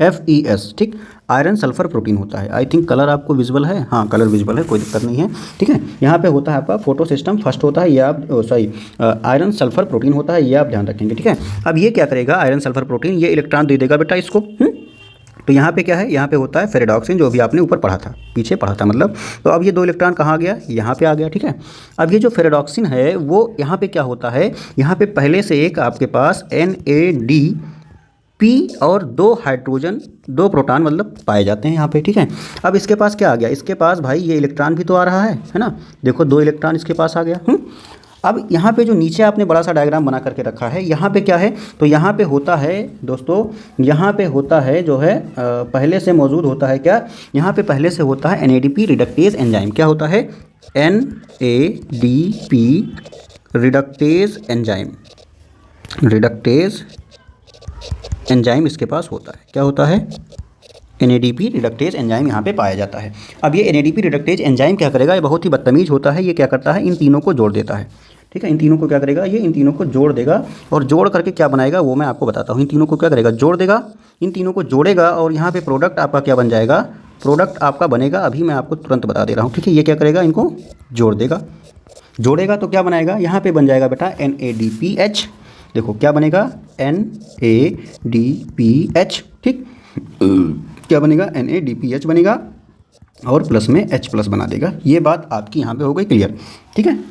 FES, ठीक, आयरन सल्फर प्रोटीन होता है। आई थिंक कलर आपको विजुअल है, हाँ कलर विजुअल है, कोई दिक्कत नहीं है, ठीक है। यहाँ पे होता है आपका फोटो सिस्टम फर्स्ट होता है, ये आप सॉरी आयरन सल्फर प्रोटीन होता है, ये आप ध्यान रखेंगे, ठीक है। अब ये क्या करेगा, आयरन सल्फर प्रोटीन ये इलेक्ट्रॉन दे देगा बेटा इसको, तो यहाँ पे क्या है, यहाँ पे होता है फेरेडॉक्सिन, जो भी आपने ऊपर पढ़ा था, पीछे पढ़ा था मतलब। तो अब ये 2 इलेक्ट्रॉन कहाँ आ गया, यहाँ पे आ गया, ठीक है। अब ये जो फेरेडॉक्सिन है वो यहाँ पे क्या होता है, यहाँ पे पहले से एक आपके पास NADP और 2 हाइड्रोजन 2 प्रोटॉन मतलब पाए जाते हैं यहाँ पे, ठीक है। अब इसके पास क्या आ गया, इसके पास भाई ये इलेक्ट्रॉन भी तो आ रहा है ना, देखो 2 इलेक्ट्रॉन इसके पास आ गया। अब यहाँ पे जो नीचे आपने बड़ा सा डायग्राम बना करके रखा है, यहाँ पे क्या है, तो यहाँ पे होता है दोस्तों, यहाँ पे होता है जो है पहले से मौजूद होता है क्या, यहाँ पे पहले से होता है NADP रिडक्टेज एंजाइम, क्या होता है NADP reductase enzyme, reductase enzyme इसके पास होता है, क्या होता है NADP रिडक्टेज एंजाइम यहाँ पे पाया जाता है। अब ये NADP रिडक्टेज एंजाइम क्या करेगा, ये बहुत ही बदतमीज होता है, ये क्या करता है, इन तीनों को जोड़ देता है, ठीक है। इन तीनों को क्या करेगा, ये इन तीनों को जोड़ देगा, और जोड़ करके क्या बनाएगा वो मैं आपको बताता हूँ। इन तीनों को क्या करेगा, जोड़ देगा, इन तीनों को जोड़ेगा, और यहाँ पे प्रोडक्ट आपका क्या बन जाएगा, प्रोडक्ट आपका बनेगा, अभी मैं आपको तुरंत बता दे रहा हूँ, ठीक है। ये क्या करेगा, इनको जोड़ देगा, जोड़ेगा तो क्या बनाएगा, यहाँ पे बन जाएगा बेटा NADPH, देखो क्या बनेगा NADPH, ठीक, क्या बनेगा NADPH बनेगा, और प्लस में H प्लस बना देगा। ये बात आपकी यहाँ पे हो गई क्लियर, ठीक है।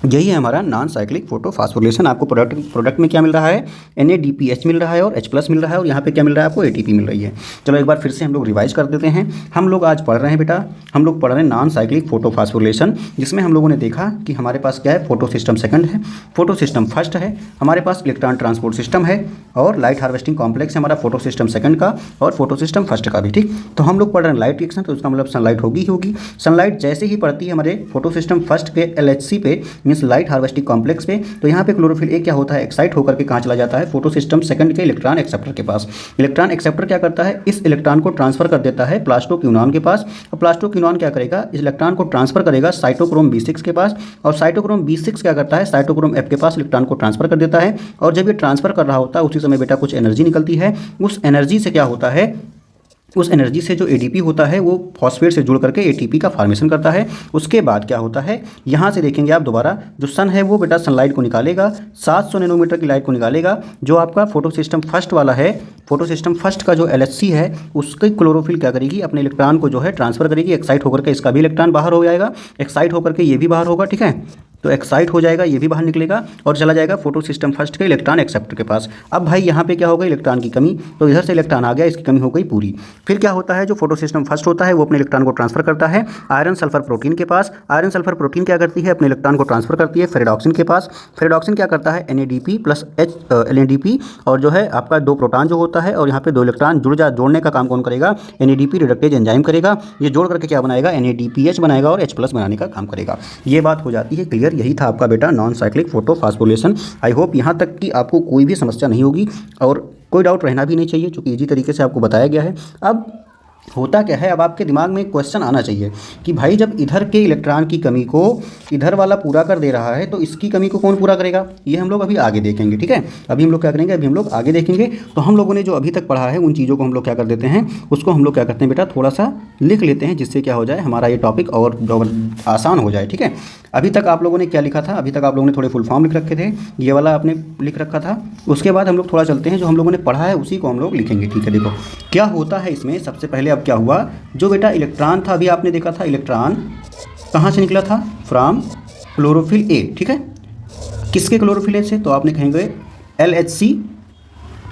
यही है हमारा नॉन साइक्लिक फोटोफॉस्फोरिलेशन। आपको प्रोडक्ट में क्या मिल रहा है, NADPH मिल रहा है और H प्लस मिल रहा है, और यहाँ पे क्या मिल रहा है आपको ATP मिल रही है। चलो एक बार फिर से हम लोग रिवाइज कर देते हैं। हम लोग आज पढ़ रहे हैं बेटा, हम लोग पढ़ रहे हैं नॉन साइक्लिक फोटोफॉस्फोरिलेशन, जिसमें हम लोगों ने देखा कि हमारे पास क्या है, फोटो सिस्टम सेकंड है, फोटो सिस्टम फर्स्ट है, हमारे पास इलेक्ट्रॉन ट्रांसपोर्ट सिस्टम है, और लाइट हार्वेस्टिंग कॉम्प्लेक्स है हमारा फोटो सिस्टम सेकंड का और फोटो सिस्टम फर्स्ट का भी, ठीक। तो हम लोग पढ़ रहे हैं लाइट रिएक्शन, तो उसका मतलब सनलाइट होगी। सनलाइट जैसे ही पड़ती है हमारे फोटो सिस्टम फर्स्ट के LHC पे, मीन्स लाइट हार्वेस्टिंग कॉम्प्लेक्स पे, तो यहाँ पे क्लोरोफिल ए क्या होता है, एक्साइट होकर के कहाँ चला जाता है, फोटो सिस्टम सेकंड के इलेक्ट्रॉन एक्सेप्टर के पास। इलेक्ट्रॉन एक्सेप्टर क्या करता है, इस इलेक्ट्रॉन को ट्रांसफर कर देता है प्लास्टोक्विनोन के पास, और प्लास्टोक्विनोन क्या करेगा, इस इलेक्ट्रॉन को ट्रांसफर करेगा साइटोक्रोम B6 के पास, और साइटोक्रोम B6 क्या करता है, साइटोक्रोम F के पास इलेक्ट्रॉन को ट्रांसफर कर देता है। और जब ये ट्रांसफर कर रहा होता है उसी समय बेटा कुछ एनर्जी निकलती है, उस एनर्जी से क्या होता है, उस एनर्जी से जो ADP होता है वो फॉस्फेट से जुड़ करके ATP का फॉर्मेशन करता है। उसके बाद क्या होता है, यहाँ से देखेंगे आप दोबारा, जो सन है वो बेटा सनलाइट को निकालेगा, 700 नैनोमीटर की लाइट को निकालेगा। जो आपका फोटो सिस्टम फर्स्ट वाला है, फोटो सिस्टम फर्स्ट का जो LHC है, उसकी क्लोरोफिल क्या करेगी, अपने इलेक्ट्रॉन को जो है ट्रांसफर करेगी, एक्साइट होकर के इसका भी इलेक्ट्रॉन बाहर हो जाएगा, एक्साइट होकर के ये भी बाहर होगा, ठीक है। तो एक्साइट हो जाएगा, ये भी बाहर निकलेगा और चला जाएगा फोटो सिस्टम फर्स्ट के इलेक्ट्रॉन एक्सेप्टर के पास। अब भाई यहाँ पे क्या हो गई, इलेक्ट्रॉन की कमी, तो इधर से इलेक्ट्रॉन आ गया, इसकी कमी हो गई पूरी। फिर क्या होता है, जो फोटो सिस्टम फर्स्ट होता है वो अपने इलेक्ट्रॉन को ट्रांसफर करता है आयरन सल्फर प्रोटीन के पास। आयरन सल्फर प्रोटीन क्या करती है, अपने इलेक्ट्रॉन को ट्रांसफर करती है फेरेडॉक्सिन के पास। फेरेडॉक्सिन क्या करता है, NADP प्लस NADP और जो है आपका 2 प्रोटॉन जो होता है, और यहाँ पे 2 इलेक्ट्रॉन जोड़ने का काम कौन करेगा, NADP रिडक्टेज एंजाइम करेगा। ये जोड़ करके क्या बनाएगा, NADPH बनाएगा और H प्लस बनाने का काम करेगा। ये बात हो जाती है क्लियर। यही था आपका बेटा non cyclic photophosphorylation. I hope यहाँ तक कि आपको कोई भी समस्या नहीं होगी और कोई डाउट रहना भी नहीं चाहिए, क्योंकि इजी तरीके से आपको बताया गया है। अब होता क्या है, अब आपके दिमाग में एक क्वेश्चन आना चाहिए कि भाई जब इधर के इलेक्ट्रॉन की कमी को इधर वाला पूरा कर दे रहा है तो इसकी कमी को कौन पूरा करेगा, ये हम लोग अभी आगे देखेंगे। ठीक है, अभी हम लोग क्या करेंगे, अभी हम लोग आगे देखेंगे। तो हम लोगों ने जो अभी तक पढ़ा है उन चीज़ों को हम लोग क्या कर देते हैं, उसको हम लोग क्या करते हैं बेटा, थोड़ा सा लिख लेते हैं, जिससे क्या हो जाए, हमारा ये टॉपिक और आसान हो जाए। ठीक है, अभी तक आप लोगों ने क्या लिखा था, अभी तक आप लोगों ने थोड़े फुल फॉर्म लिख रखे थे, ये वाला आपने लिख रखा था। उसके बाद हम लोग थोड़ा चलते हैं, जो हम लोगों ने पढ़ा है उसी को हम लोग लिखेंगे। ठीक है, देखो क्या होता है इसमें। सबसे पहले अब क्या हुआ, जो बेटा इलेक्ट्रॉन था, अभी आपने देखा था इलेक्ट्रॉन कहाँ से निकला था, फ्रॉम क्लोरोफिल ए। ठीक है, किसके क्लोरोफिल ए से, तो आपने कहेंगे LHC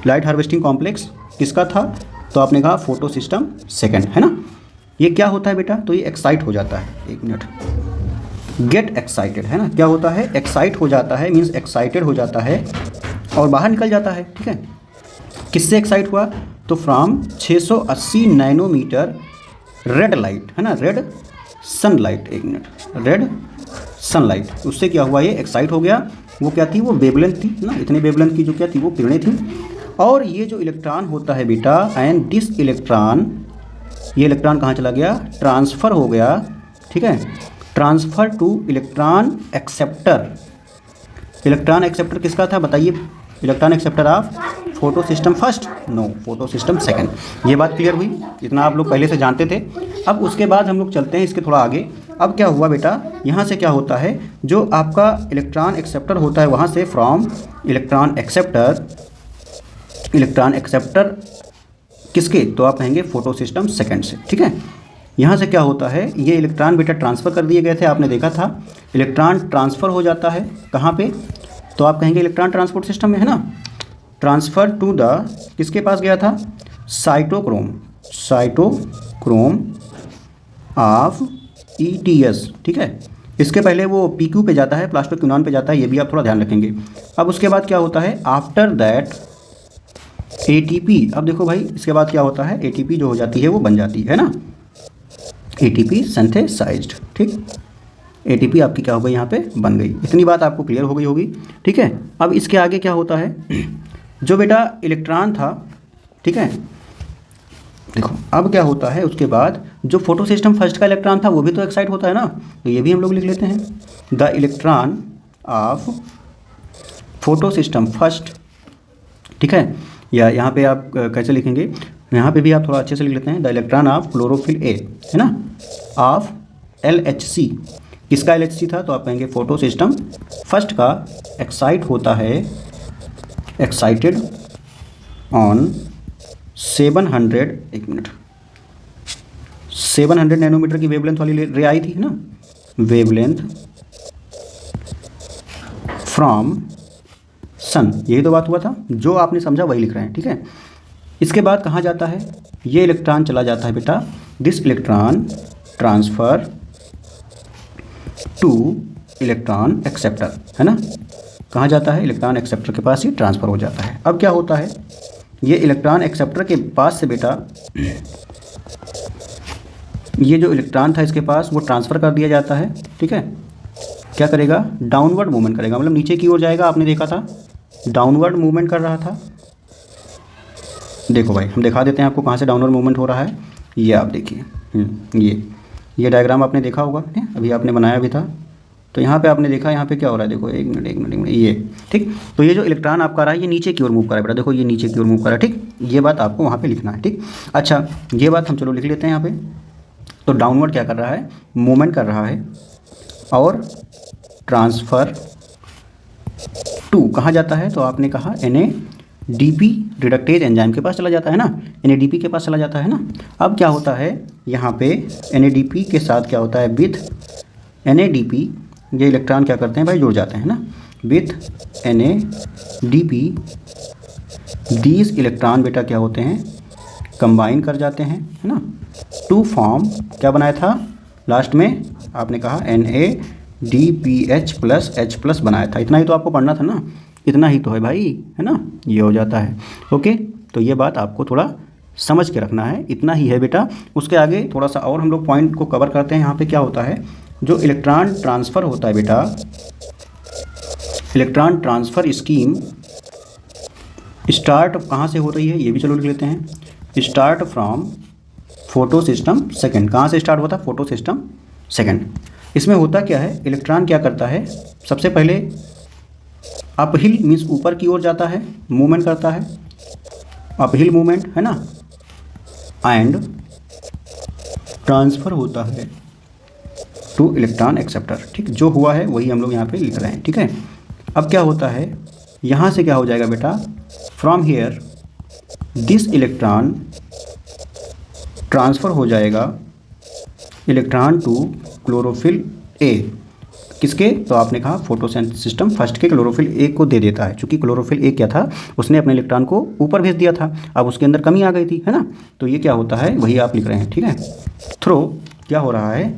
लाइट हार्वेस्टिंग कॉम्प्लेक्स किसका था, तो आपने कहा फोटो सिस्टम सेकेंड, है ना। ये क्या होता है बेटा, तो ये एक्साइट हो जाता है, एक मिनट, गेट एक्साइटेड, है ना। क्या होता है, एक्साइट हो जाता है, मीन्स एक्साइटेड हो जाता है और बाहर निकल जाता है। ठीक है, किससे एक्साइट हुआ, तो फ्रॉम 680 नैनोमीटर रेड लाइट, है ना, रेड सनलाइट, एक मिनट, रेड सनलाइट, उससे क्या हुआ, ये एक्साइट हो गया। वो क्या थी, वो वेवलेंथ थी ना, इतने वेवलेंथ की जो क्या थी, वो किरणें थी। और ये जो इलेक्ट्रॉन होता है बेटा, एंड दिस इलेक्ट्रॉन, ये इलेक्ट्रॉन कहाँ चला गया, ट्रांसफ़र हो गया। ठीक है, transfer to electron acceptor. Electron acceptor किसका था बताइए, electron acceptor of photo system first, no, photo system second. ये बात क्लियर हुई, इतना आप लोग पहले से जानते थे। अब उसके बाद हम लोग चलते हैं इसके थोड़ा आगे। अब क्या हुआ बेटा, यहाँ से क्या होता है, जो आपका इलेक्ट्रॉन एक्सेप्टर होता है, वहाँ से from electron acceptor, electron acceptor किसके, तो आप कहेंगे फोटो सिस्टम सेकंड से। ठीक है, यहाँ से क्या होता है, ये इलेक्ट्रॉन बेटा ट्रांसफ़र कर दिए गए थे, आपने देखा था इलेक्ट्रॉन ट्रांसफ़र हो जाता है कहाँ पे, तो आप कहेंगे इलेक्ट्रॉन ट्रांसपोर्ट सिस्टम में, है ना। ट्रांसफ़र टू द, किसके पास गया था, साइटोक्रोम, साइटोक्रोम ऑफ ETS। ठीक है, इसके पहले वो PQ पे जाता है, प्लास्टोक्विनोन पे जाता है, ये भी आप थोड़ा ध्यान रखेंगे। अब उसके बाद क्या होता है, आफ्टर दैट ATP। अब देखो भाई, इसके बाद क्या होता है, ATP जो हो जाती है वो बन जाती है ना, ATP सिंथेसाइज्ड। ठीक, ATP आपकी क्या हो गई, यहाँ पे बन गई। इतनी बात आपको क्लियर हो गई होगी। ठीक है, अब इसके आगे क्या होता है, जो बेटा इलेक्ट्रॉन था, ठीक है, देखो अब क्या होता है, उसके बाद जो फोटो सिस्टम फर्स्ट का इलेक्ट्रॉन था वो भी तो एक्साइट होता है ना, तो ये भी हम लोग लिख लेते हैं, the electron of photo system first. ठीक है, या यहाँ पे आप कैसे लिखेंगे, यहाँ पे भी आप थोड़ा अच्छे से लिख लेते हैं, the electron of chlorophyll A, है ना, ऑफ LHC। किसका LHC था, तो आप कहेंगे फोटो सिस्टम फर्स्ट का एक्साइट होता है, एक्साइटेड ऑन 700, एक मिनट, 700 नैनोमीटर की वेवलेंथ वाली रे आई थी ना, वेवलेंथ फ्रॉम सन, यही तो बात हुआ था, जो आपने समझा वही लिख रहे हैं। ठीक है, इसके बाद कहाँ जाता है, ये इलेक्ट्रॉन चला जाता है बेटा, this electron transfer to electron acceptor, है ना, कहाँ जाता है, इलेक्ट्रॉन एक्सेप्टर के पास ही ट्रांसफ़र हो जाता है। अब क्या होता है, ये इलेक्ट्रॉन एक्सेप्टर के पास से बेटा, ये जो इलेक्ट्रॉन था इसके पास, वो ट्रांसफ़र कर दिया जाता है। ठीक है, क्या करेगा, डाउनवर्ड मूवमेंट करेगा, मतलब नीचे की ओर जाएगा, आपने देखा था डाउनवर्ड मूवमेंट कर रहा था। देखो भाई, हम दिखा देते हैं आपको कहाँ से डाउनवर्ड मूवमेंट हो रहा है, ये आप देखिए, ये डायग्राम आपने देखा होगा, अभी आपने बनाया भी था, तो यहाँ पे आपने देखा, यहाँ पे क्या हो रहा है, देखो एक मिनट, ये ठीक। तो ये जो इलेक्ट्रॉन आपका रहा है, ये नीचे की ओर मूव कर रहा है बेटा, देखो ये नीचे की ओर मूव कर रहा है। ठीक, ये बात आपको वहाँ पे लिखना है। ठीक, अच्छा ये बात हम चलो लिख लेते हैं यहाँ पे। तो डाउनवर्ड क्या कर रहा है, मूवमेंट कर रहा है, और ट्रांसफ़र टू कहाँ जाता है, तो आपने कहा NADP रिडक्टेज एंजाइम के पास चला जाता है ना, NADP के पास चला जाता है ना। अब क्या होता है, यहाँ पे NADP के साथ क्या होता है, विथ NADP, ये इलेक्ट्रॉन क्या करते हैं भाई, जुड़ जाते हैं ना, विथ NADP दीज इलेक्ट्रॉन बेटा क्या होते हैं, कंबाइन कर जाते हैं, है ना, टू फॉर्म, क्या बनाया था लास्ट में, आपने कहा NADPH प्लस H+ बनाया था। इतना ही तो आपको पढ़ना था ना, इतना ही तो है भाई, है ना, ये हो जाता है। ओके, तो ये बात आपको थोड़ा समझ के रखना है, इतना ही है बेटा। उसके आगे थोड़ा सा और हम लोग पॉइंट को कवर करते हैं। यहाँ पे क्या होता है, जो इलेक्ट्रॉन ट्रांसफ़र होता है बेटा, इलेक्ट्रॉन ट्रांसफ़र स्कीम स्टार्ट कहाँ से हो रही है, ये भी चलो लिख लेते हैं, start from photo system second. कहाँ से स्टार्ट होता है? Photo system second. इसमें होता क्या है, इलेक्ट्रॉन क्या करता है, सबसे पहले अपहिल मीन्स ऊपर की ओर जाता है, मूवमेंट करता है, अपहिल मूवमेंट है ना, एंड ट्रांसफ़र होता है टू इलेक्ट्रॉन एक्सेप्टर। ठीक, जो हुआ है वही हम लोग यहाँ पे लिख रहे हैं। ठीक है, अब क्या होता है, यहाँ से क्या हो जाएगा बेटा, from here this electron transfer हो जाएगा इलेक्ट्रॉन टू क्लोरोफिल ए। किसके? तो आपने कहा फोटोसिंथेसिस सिस्टम फर्स्ट के क्लोरोफिल ए को दे देता है, क्योंकि क्लोरोफिल ए क्या था, उसने अपने इलेक्ट्रॉन को ऊपर भेज दिया था, अब उसके अंदर कमी आ गई थी, है ना। तो ये क्या होता है, वही आप लिख रहे हैं। ठीक है, थ्रो क्या हो रहा है,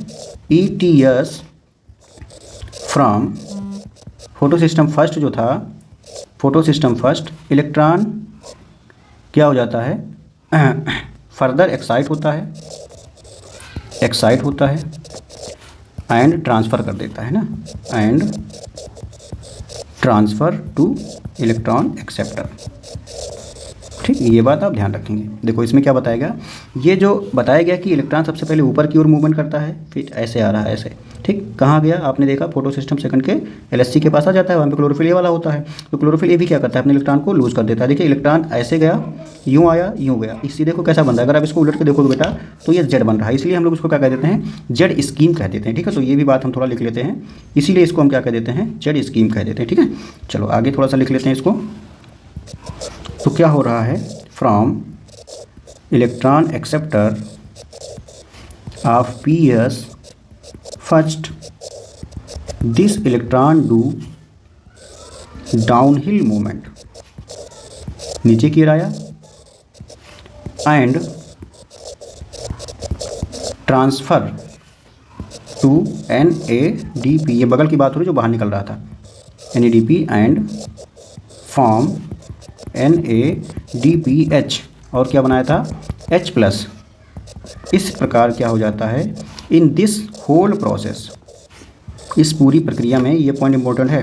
ETS फ्रॉम फोटोसिस्टम फर्स्ट जो था, फोटोसिस्टम फर्स्ट इलेक्ट्रॉन क्या हो जाता है, फर्दर एक्साइट होता है एंड ट्रांसफ़र कर देता है ना, and transfer to electron acceptor. ठीक, ये बात आप ध्यान रखेंगे। देखो इसमें क्या बताया गया, ये जो बताया गया कि इलेक्ट्रॉन सबसे पहले ऊपर की ओर मूवमेंट करता है, फिर ऐसे आ रहा है ऐसे। ठीक, कहाँ गया आपने देखा, फोटो सिस्टम सेकंड के LHC के पास आ जाता है, वहाँ पे क्लोरोफिल ए वाला होता है। तो क्लोरोफिल ए भी क्या करता है, अपने इलेक्ट्रॉन को लूज़ कर देता है। देखिए इलेक्ट्रॉन ऐसे गया, यूँ आया, यूँ गया, इससे देखो कैसा बन रहा है। अगर आप इसको उलट के देखोगे बेटा तो ये जेड बन रहा है, इसलिए हम लोग उसको क्या कह देते हैं, जेड स्कीम कह देते हैं। ठीक है, तो ये भी बात हम थोड़ा लिख लेते हैं, इसीलिए इसको हम क्या कह देते हैं, जेड स्कीम कह देते हैं। ठीक है, चलो आगे थोड़ा सा लिख लेते हैं इसको। तो क्या हो रहा है, from electron acceptor of PS first this electron do downhill movement, नीचे की ओर आया, एंड ट्रांसफ़र टू NADP, ये बगल की बात हो रही जो बाहर निकल रहा था, NADP एंड फॉर्म NADPH, और क्या बनाया था, H+। इस प्रकार क्या हो जाता है, इन दिस होल प्रोसेस, इस पूरी प्रक्रिया में, ये पॉइंट इंपॉर्टेंट है,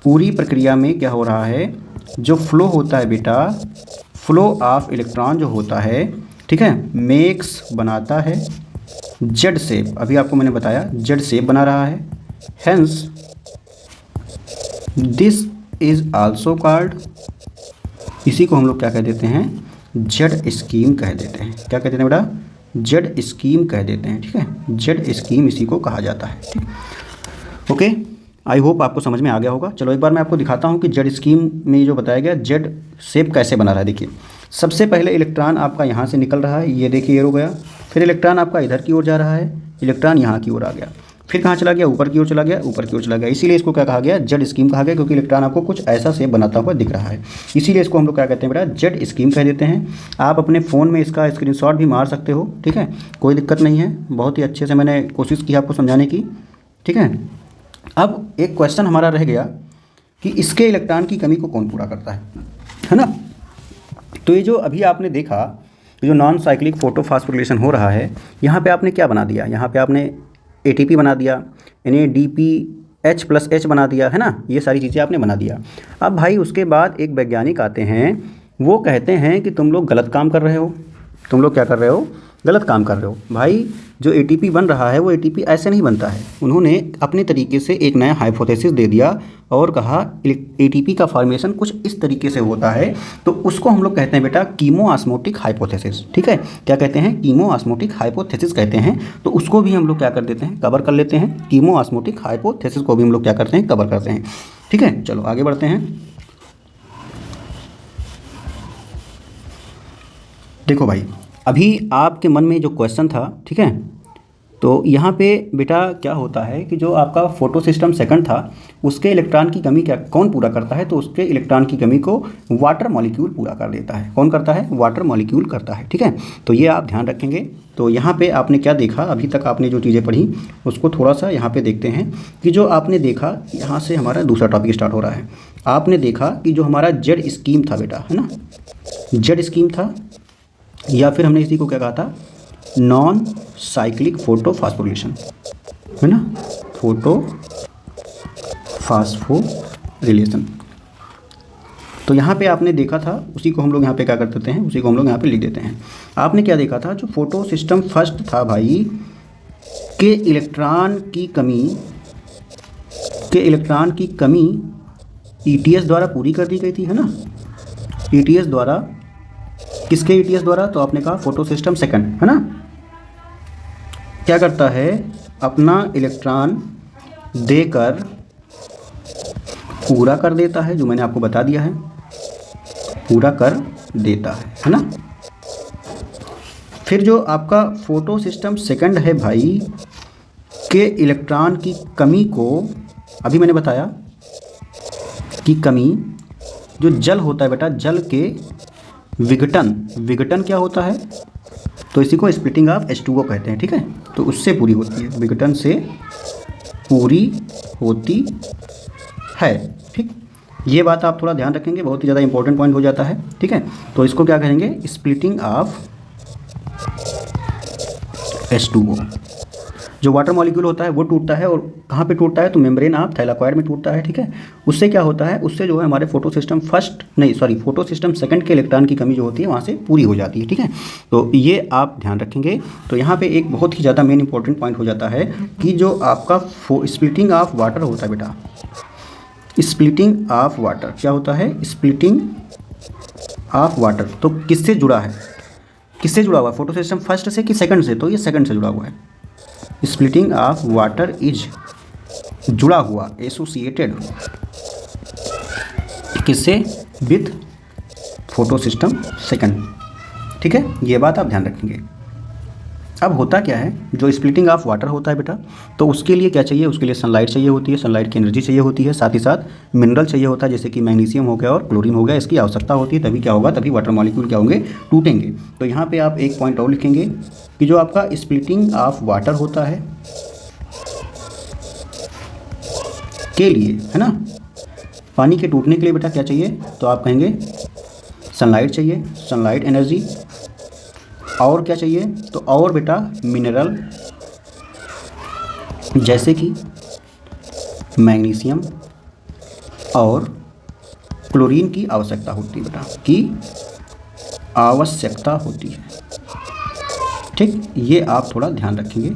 पूरी प्रक्रिया में क्या हो रहा है, जो फ्लो होता है बेटा, फ्लो ऑफ इलेक्ट्रॉन जो होता है, ठीक है, मेक्स बनाता है जेड शेप। अभी आपको मैंने बताया जेड शेप बना रहा है, hence this is also called, इसी को हम लोग क्या कह देते हैं, जेड स्कीम कह देते हैं। क्या कहते हैं बेटा, जेड स्कीम कह देते हैं। ठीक है, जेड स्कीम इसी को कहा जाता है। ठीक, ओके, आई होप आपको समझ में आ गया होगा। चलो एक बार मैं आपको दिखाता हूँ कि जेड स्कीम में जो बताया गया जेड शेप कैसे बना रहा है। देखिए सबसे पहले इलेक्ट्रॉन आपका यहाँ से निकल रहा है, ये देखिए ये हो गया, फिर इलेक्ट्रॉन आपका इधर की ओर जा रहा है, इलेक्ट्रॉन यहाँ की ओर आ गया, फिर कहाँ चला गया, ऊपर की ओर चला गया, ऊपर की ओर चला गया। इसीलिए इसको क्या कहा गया, जेड स्कीम कहा गया, क्योंकि इलेक्ट्रॉन आपको कुछ ऐसा शेप बनाता हुआ दिख रहा है, इसीलिए इसको हम लोग क्या कहते हैं बेटा, जेड स्कीम कह देते हैं। आप अपने फ़ोन में इसका स्क्रीनशॉट भी मार सकते हो। ठीक है, कोई दिक्कत नहीं है, बहुत ही अच्छे से मैंने कोशिश की आपको समझाने की। ठीक है, अब एक क्वेश्चन हमारा रह गया कि इसके इलेक्ट्रॉन की कमी को कौन पूरा करता है ना। तो ये जो अभी आपने देखा, जो नॉन साइक्लिक फोटोफॉस्फोरिलेशन हो रहा है, यहाँ पे आपने क्या बना दिया, यहाँ पे आपने ATP बना दिया, NADPH+H बना दिया, है ना, ये सारी चीज़ें आपने बना दिया। अब भाई उसके बाद एक वैज्ञानिक आते हैं, वो कहते हैं कि तुम लोग गलत काम कर रहे हो, तुम लोग क्या कर रहे हो, गलत काम कर रहे हो। भाई जो ATP बन रहा है वो ATP ऐसे नहीं बनता है, उन्होंने अपने तरीके से एक नया हाइपोथेसिस दे दिया और कहा ATP का फॉर्मेशन कुछ इस तरीके से होता है, तो उसको हम लोग कहते हैं बेटा कीमोऑस्मोटिक हाइपोथेसिस। ठीक है, क्या कहते हैं, कीमोऑस्मोटिक हाइपोथेसिस कहते हैं। तो उसको भी हम लोग क्या कर देते हैं, कवर कर लेते हैं, कीमोऑस्मोटिक हाइपोथेसिस को भी हम लोग क्या करते हैं, कवर करते हैं। ठीक है, चलो आगे बढ़ते हैं। देखो भाई अभी आपके मन में जो क्वेश्चन था, ठीक है, तो यहाँ पे बेटा क्या होता है कि जो आपका फोटो सिस्टम सेकंड था उसके इलेक्ट्रॉन की कमी क्या कौन पूरा करता है, तो उसके इलेक्ट्रॉन की कमी को वाटर मॉलिक्यूल पूरा कर देता है। कौन करता है, वाटर मॉलिक्यूल करता है। ठीक है, तो ये आप ध्यान रखेंगे। तो यहाँ पे आपने क्या देखा, अभी तक आपने जो चीज़ें पढ़ी उसको थोड़ा सा यहाँ पे देखते हैं कि जो आपने देखा, यहाँ से हमारा दूसरा टॉपिक स्टार्ट हो रहा है। आपने देखा कि जो हमारा जेड स्कीम था बेटा, है ना, जेड स्कीम था, या फिर हमने इसी को क्या कहा था, नॉन साइक्लिक फोटोफॉस्फोरिलेशन, है ना, फोटोफॉस्फोरिलेशन। तो यहाँ पे आपने देखा था, उसी को हम लोग यहाँ पे क्या कर देते हैं, उसी को हम लोग यहाँ पे लिख देते हैं। आपने क्या देखा था, जो फोटो सिस्टम फर्स्ट था भाई, के इलेक्ट्रॉन की कमी ईटीएस द्वारा पूरी कर दी गई थी, है ना। ईटीएस द्वारा, किसके ईटीएस द्वारा, तो आपने कहा फोटो सिस्टम सेकंड, है ना। क्या करता है, अपना इलेक्ट्रॉन देकर पूरा कर देता है, जो मैंने आपको बता दिया है, पूरा कर देता है ना। फिर जो आपका फोटो सिस्टम सेकंड है भाई, के इलेक्ट्रॉन की कमी को, अभी मैंने बताया कि कमी, जो जल होता है बेटा, जल के विघटन क्या होता है, तो इसी को स्प्लिटिंग ऑफ H2O कहते हैं, ठीक है। तो उससे पूरी होती है, विघटन से पूरी होती है, ठीक। ये बात आप थोड़ा ध्यान रखेंगे, बहुत ही ज़्यादा इंपॉर्टेंट पॉइंट हो जाता है, ठीक है। तो इसको क्या कहेंगे, स्प्लिटिंग ऑफ H2O। जो वाटर मॉलिक्यूल होता है वो टूटता है, और कहाँ पे टूटता है, तो मेम्ब्रेन ऑफ थैलाकॉइड में टूटता है, ठीक है। उससे क्या होता है, उससे जो है हमारे फोटो सिस्टम सेकंड के इलेक्ट्रॉन की कमी जो होती है वहाँ से पूरी हो जाती है, ठीक है। तो ये आप ध्यान रखेंगे। तो यहाँ पे एक बहुत ही ज़्यादा मेन इंपॉर्टेंट पॉइंट हो जाता है कि जो आपका स्प्लिटिंग ऑफ वाटर होता है बेटा, स्प्लिटिंग ऑफ वाटर क्या होता है, स्प्लिटिंग ऑफ वाटर, तो किससे जुड़ा है, किससे जुड़ा हुआ है, फोटो सिस्टम फर्स्ट से कि सेकंड से, तो ये सेकंड से जुड़ा हुआ है। स्प्लिटिंग ऑफ वाटर इज जुड़ा हुआ, एसोसिएटेड किससे, विथ फोटो सिस्टम सेकंड, ठीक है। ये बात आप ध्यान रखेंगे। अब होता क्या है, जो स्प्लिटिंग ऑफ वाटर होता है बेटा, तो उसके लिए क्या चाहिए, उसके लिए सनलाइट चाहिए होती है, सनलाइट की एनर्जी चाहिए होती है, साथ ही साथ मिनरल चाहिए होता है, जैसे कि मैग्नीशियम हो गया और क्लोरीन हो गया, इसकी आवश्यकता होती है, तभी क्या होगा, तभी वाटर मॉलिक्यूल क्या होंगे, टूटेंगे। तो यहाँ पे आप एक पॉइंट और लिखेंगे कि जो आपका स्प्लिटिंग ऑफ वाटर होता है के लिए, है ना, पानी के टूटने के लिए बेटा क्या चाहिए, तो आप कहेंगे सनलाइट चाहिए, सनलाइट एनर्जी, और क्या चाहिए, तो और बेटा मिनरल, जैसे कि मैग्नीशियम और क्लोरीन की आवश्यकता होती है बेटा, की आवश्यकता होती है, ठीक। ये आप थोड़ा ध्यान रखेंगे।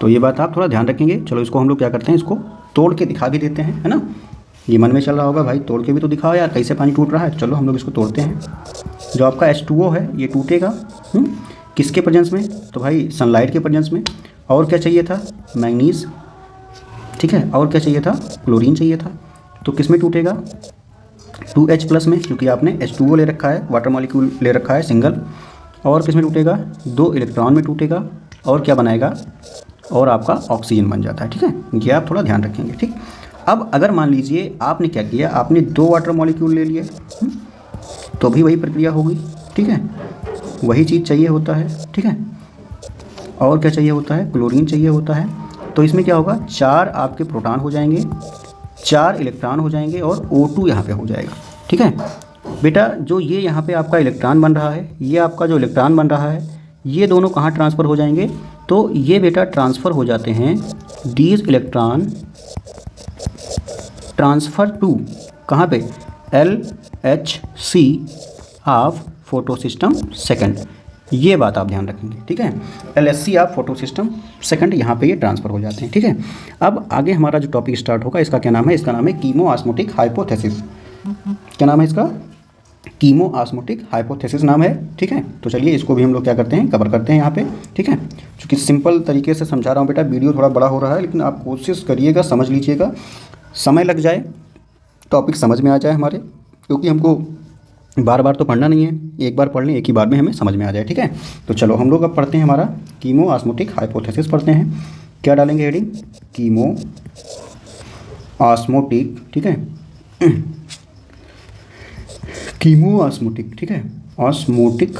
तो ये बात आप थोड़ा ध्यान रखेंगे। चलो इसको हम लोग क्या करते हैं, इसको तोड़ के दिखा भी देते हैं, है ना। ये मन में चल रहा होगा भाई, तोड़ के भी तो दिखाओ यार, कैसे पानी टूट रहा है। चलो हम लोग इसको तोड़ते हैं। जो आपका H2O है ये टूटेगा किसके प्रेजेंस में, तो भाई सनलाइट के प्रेजेंस में। और क्या चाहिए था, मैंगनीज, ठीक है। और क्या चाहिए था, क्लोरीन चाहिए था। तो किस में टूटेगा, 2H+ में, क्योंकि आपने H2O ले रखा है, वाटर मॉलिक्यूल ले रखा है सिंगल। और किस में टूटेगा, 2 इलेक्ट्रॉन में टूटेगा, और क्या बनाएगा, और आपका ऑक्सीजन बन जाता है, ठीक है। ये आप थोड़ा ध्यान रखेंगे, ठीक। अब अगर मान लीजिए आपने क्या किया, आपने 2 वाटर मॉलिक्यूल ले लिए, तो भी वही प्रक्रिया होगी, ठीक है। वही चीज़ चाहिए होता है, ठीक है। और क्या चाहिए होता है, क्लोरीन चाहिए होता है। तो इसमें क्या होगा, 4 आपके प्रोटॉन हो जाएंगे, 4 इलेक्ट्रॉन हो जाएंगे, और O2 यहाँ पे हो जाएगा, ठीक है बेटा। जो ये यहाँ पे आपका इलेक्ट्रॉन बन रहा है, ये आपका जो इलेक्ट्रॉन बन रहा है, ये दोनों कहाँ ट्रांसफ़र हो जाएंगे, तो ये बेटा ट्रांसफ़र हो जाते हैं, दीज इलेक्ट्रॉन ट्रांसफ़र टू कहाँ पे, LHC of photo system second. ये बात आप ध्यान रखेंगे, ठीक है। LHC of photo system second, यहाँ पे ये ट्रांसफ़र हो जाते हैं, ठीक है। अब आगे हमारा जो टॉपिक स्टार्ट होगा, इसका क्या नाम है, इसका नाम है कीमोऑस्मोटिक हाइपोथेसिस। क्या नाम है इसका, कीमोऑस्मोटिक हाइपोथेसिस नाम है, ठीक है। तो चलिए इसको भी हम लोग क्या करते हैं, कवर करते हैं यहाँ पे, ठीक है। चूँकि सिंपल तरीके से समझा रहा हूँ बेटा, वीडियो थोड़ा बड़ा हो रहा है, लेकिन आप कोशिश करिएगा, समझ लीजिएगा, समय लग जाए, टॉपिक समझ में आ जाए हमारे, क्योंकि हमको बार बार तो पढ़ना नहीं है, एक बार पढ़ लें, एक ही बार में हमें समझ में आ जाए, ठीक है। तो चलो हम लोग अब पढ़ते हैं, हमारा कीमोऑस्मोटिक हाइपोथेसिस पढ़ते हैं। क्या डालेंगे हेडिंग, कीमोऑस्मोटिक, ठीक है, कीमोऑस्मोटिक, ठीक है, ऑस्मोटिक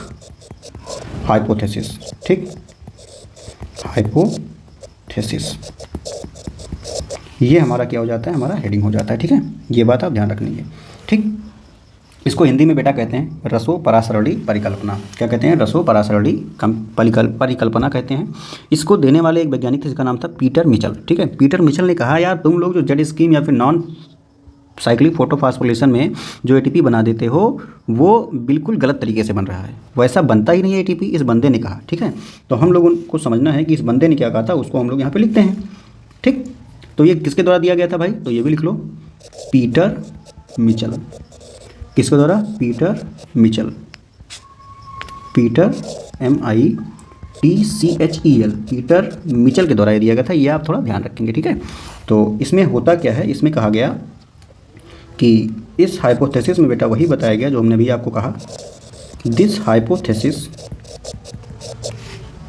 हाइपोथेसिस, ठीक, हाइपोथेसिस, ये हमारा क्या हो जाता है, हमारा हेडिंग हो जाता है, ठीक है। ये बात आप ध्यान रखनी है, ठीक। इसको हिंदी में बेटा कहते हैं रसोपरासरणी परिकल्पना। क्या कहते हैं, रसोपरासरणी परिकल्पना कहते हैं। इसको देने वाले एक वैज्ञानिक थे जिसका नाम था पीटर मिचल, ठीक है। पीटर मिचल ने कहा, यार तुम लोग जो जेड स्कीम या फिर नॉन साइक्लिक फोटोफॉस्फोरिलेशन में जो एटीपी बना देते हो वो बिल्कुल गलत तरीके से बन रहा है, वैसा बनता ही नहीं है एटीपी, इस बंदे ने कहा। ठीक है, तो हम लोगों को समझना है कि इस बंदे ने क्या कहा था, उसको हम लोग यहाँ पे लिखते हैं। ठीक, तो ये किसके द्वारा दिया गया था भाई, तो ये भी लिख लो, पीटर मिचेल। किसके द्वारा, Peter Mitchell, Peter MITCHEL, Peter Mitchell के द्वारा ये दिया गया था। ये आप थोड़ा ध्यान रखेंगे। ठीक है, तो इसमें होता क्या है, इसमें कहा गया कि इस हाइपोथेसिस में बेटा वही बताया गया जो हमने भी आपको कहा, this hypothesis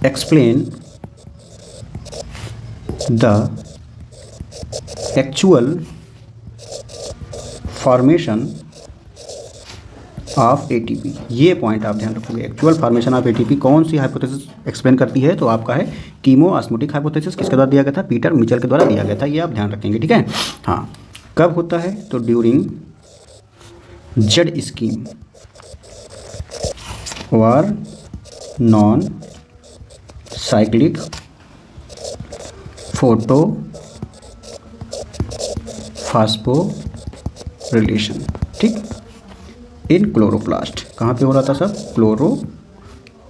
explain the actual formation of ATP. ये पॉइंट आप ध्यान रखोगे, एक्चुअल फॉर्मेशन ऑफ एटीपी कौन सी हाइपोथेसिस एक्सप्लेन करती है, तो आपका है कीमोऑस्मोटिक हाइपोथेसिस। किसके द्वारा दिया गया था, पीटर मिचेल के द्वारा दिया गया था। ये आप ध्यान रखेंगे। ठीक है, हाँ, कब होता है, तो ड्यूरिंग जेड स्कीम और नॉन साइक्लिक फोटो फास्फोरिलेशन। ठीक, इन क्लोरोप्लास्ट, कहाँ पे हो रहा था सब,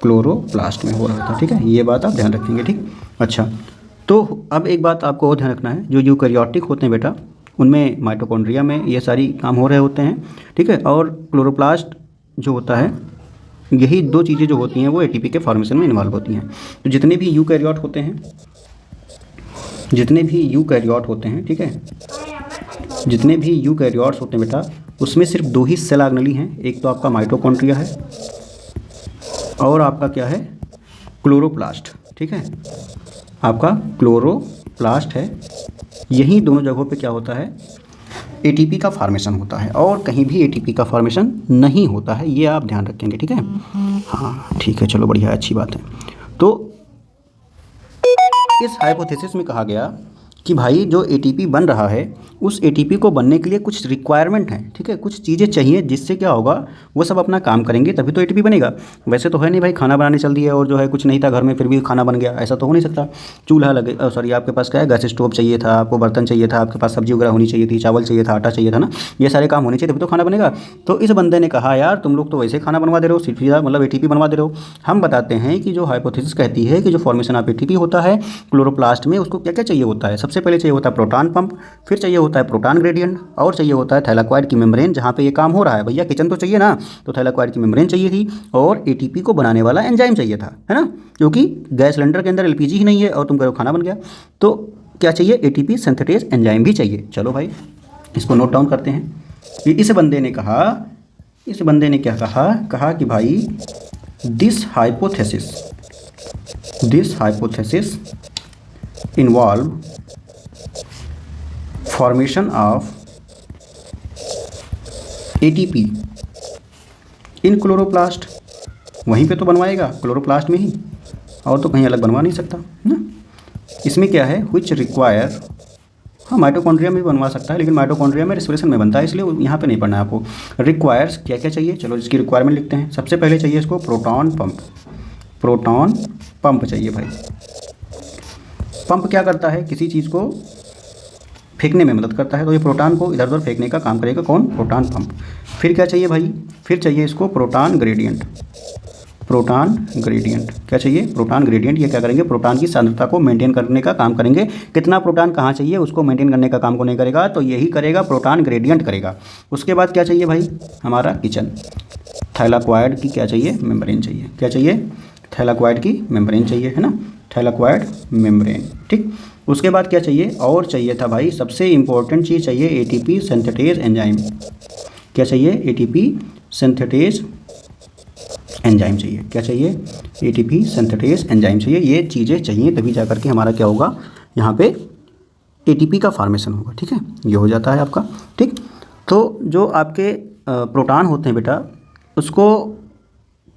क्लोरोप्लास्ट में हो रहा था। ठीक है, ये बात आप ध्यान रखेंगे। ठीक, अच्छा, तो अब एक बात आपको और ध्यान रखना है, जो यूकैरियोटिक होते हैं बेटा उनमें माइटोकॉन्ड्रिया में ये सारी काम हो रहे होते हैं। ठीक है, और क्लोरोप्लास्ट जो होता है, यही दो चीज़ें जो होती हैं वो एटीपी के फॉर्मेशन में इन्वॉल्व होती हैं। तो जितने भी यूकैरियोट होते हैं, जितने भी यूकैरियोट होते हैं, ठीक है, जितने भी यूकैरियोट्स होते हैं बेटा, उसमें सिर्फ दो ही सेल ऑर्गेनेली हैं। एक तो आपका माइटोकॉन्ड्रिया है और आपका क्या है, क्लोरोप्लास्ट। ठीक है, आपका क्लोरोप्लास्ट है। यही दोनों जगहों पे क्या होता है, एटीपी का फॉर्मेशन होता है, और कहीं भी एटीपी का फॉर्मेशन नहीं होता है। ये आप ध्यान रखेंगे। ठीक है, हाँ ठीक है, चलो बढ़िया, अच्छी बात है। तो इस हाइपोथेसिस में कहा गया कि भाई जो एटीपी बन रहा है, उस एटीपी को बनने के लिए कुछ रिक्वायरमेंट है। ठीक है, कुछ चीज़ें चाहिए, जिससे क्या होगा, वो सब अपना काम करेंगे तभी तो एटीपी बनेगा। वैसे तो है नहीं भाई, खाना बनाने चल दिए और जो है कुछ नहीं था घर में फिर भी खाना बन गया, ऐसा तो हो नहीं सकता। चूल्हा लगे, सॉरी आपके पास क्या है, गैस स्टोव चाहिए था, आपको बर्तन चाहिए था, आपके पास सब्जी वगैरह होनी चाहिए थी, चावल चाहिए था, आटा चाहिए था ना, ये सारे काम होने चाहिए तभी तो खाना बनेगा। तो इस बंदे ने कहा यार तुम लोग तो वैसे खाना बनवा दे रहे हो, सीधा मतलब एटीपी बनवा दे रहे हो। हम बताते हैं कि जो हाइपोथेसिस कहती है कि जो फॉर्मेशन ऑफ एटीपी होता है क्लोरोप्लास्ट में, उसको क्या क्या चाहिए होता है, सबसे पहले चाहिए होता है प्रोटॉन पंप, फिर चाहिए होता है प्रोटॉन ग्रेडियंट, और चाहिए होता है थैलाकोइड की मेम्ब्रेन, जहाँ पे ये काम हो रहा है। भैया किचन तो चाहिए ना, तो थैलाकोइड की मेम्ब्रेन चाहिए थी, और एटीपी को बनाने वाला एंजाइम चाहिए था, है ना, क्योंकि गैस सिलेंडर के अंदर एलपीजी ही नहीं है और तुम कह रहे हो खाना बन गया। तो क्या चाहिए, एटीपी सिंथेटेज एंजाइम भी चाहिए। चलो भाई इसको नोट डाउन करते हैं। इस बंदे ने कहा, इस बंदे ने क्या कहा, कहा कि भाई this hypothesis involve formation of ATP in chloroplast. वहीं पे तो बनवाएगा, क्लोरोप्लास्ट में ही, और तो कहीं अलग बनवा नहीं सकता ना। इसमें क्या है, विच रिक्वायर, हाँ माइटोकॉन्ड्रिया में भी बनवा सकता है, लेकिन माइटोकॉन्ड्रिया में रेस्पिरेशन में बनता है, इसलिए यहाँ पे नहीं पढ़ना है आपको। रिक्वायर्स क्या क्या चाहिए, चलो इसकी रिक्वायरमेंट लिखते हैं। सबसे पहले चाहिए इसको प्रोटॉन पंप, प्रोटॉन पंप चाहिए भाई। पंप क्या करता है, किसी चीज़ को फेंकने में मदद करता है, तो ये प्रोटॉन को इधर उधर फेंकने का काम करेगा कौन, प्रोटॉन पंप। फिर क्या चाहिए भाई, फिर चाहिए इसको प्रोटॉन ग्रेडियंट, प्रोटॉन ग्रेडियंट क्या चाहिए, प्रोटॉन ग्रेडियंट। ये क्या करेंगे, प्रोटॉन की सांद्रता को मेंटेन करने का काम करेंगे। कितना प्रोटॉन कहाँ चाहिए उसको मेंटेन करने का काम को नहीं करेगा, तो यही करेगा, प्रोटॉन ग्रेडियंट करेगा। उसके बाद क्या चाहिए भाई, हमारा किचन, थैलाकोइड की क्या चाहिए, मेम्ब्रेन चाहिए। क्या चाहिए, थैलाकोइड की मेम्ब्रेन चाहिए, है ना, थैलाकोइड मेम्ब्रेन। ठीक, उसके बाद क्या चाहिए, और चाहिए था भाई सबसे इंपॉर्टेंट चीज़ चाहिए, एटीपी सिंथेटेज एंजाइम। क्या चाहिए, एटीपी सिंथेटेज एंजाइम चाहिए। क्या चाहिए, एटीपी सिंथेटेज एंजाइम चाहिए। ये चीज़ें चाहिए तभी जा करके हमारा क्या होगा, यहाँ पे एटीपी का फॉर्मेशन होगा। ठीक है, ये हो जाता है आपका। ठीक, तो जो आपके प्रोटॉन होते हैं बेटा, उसको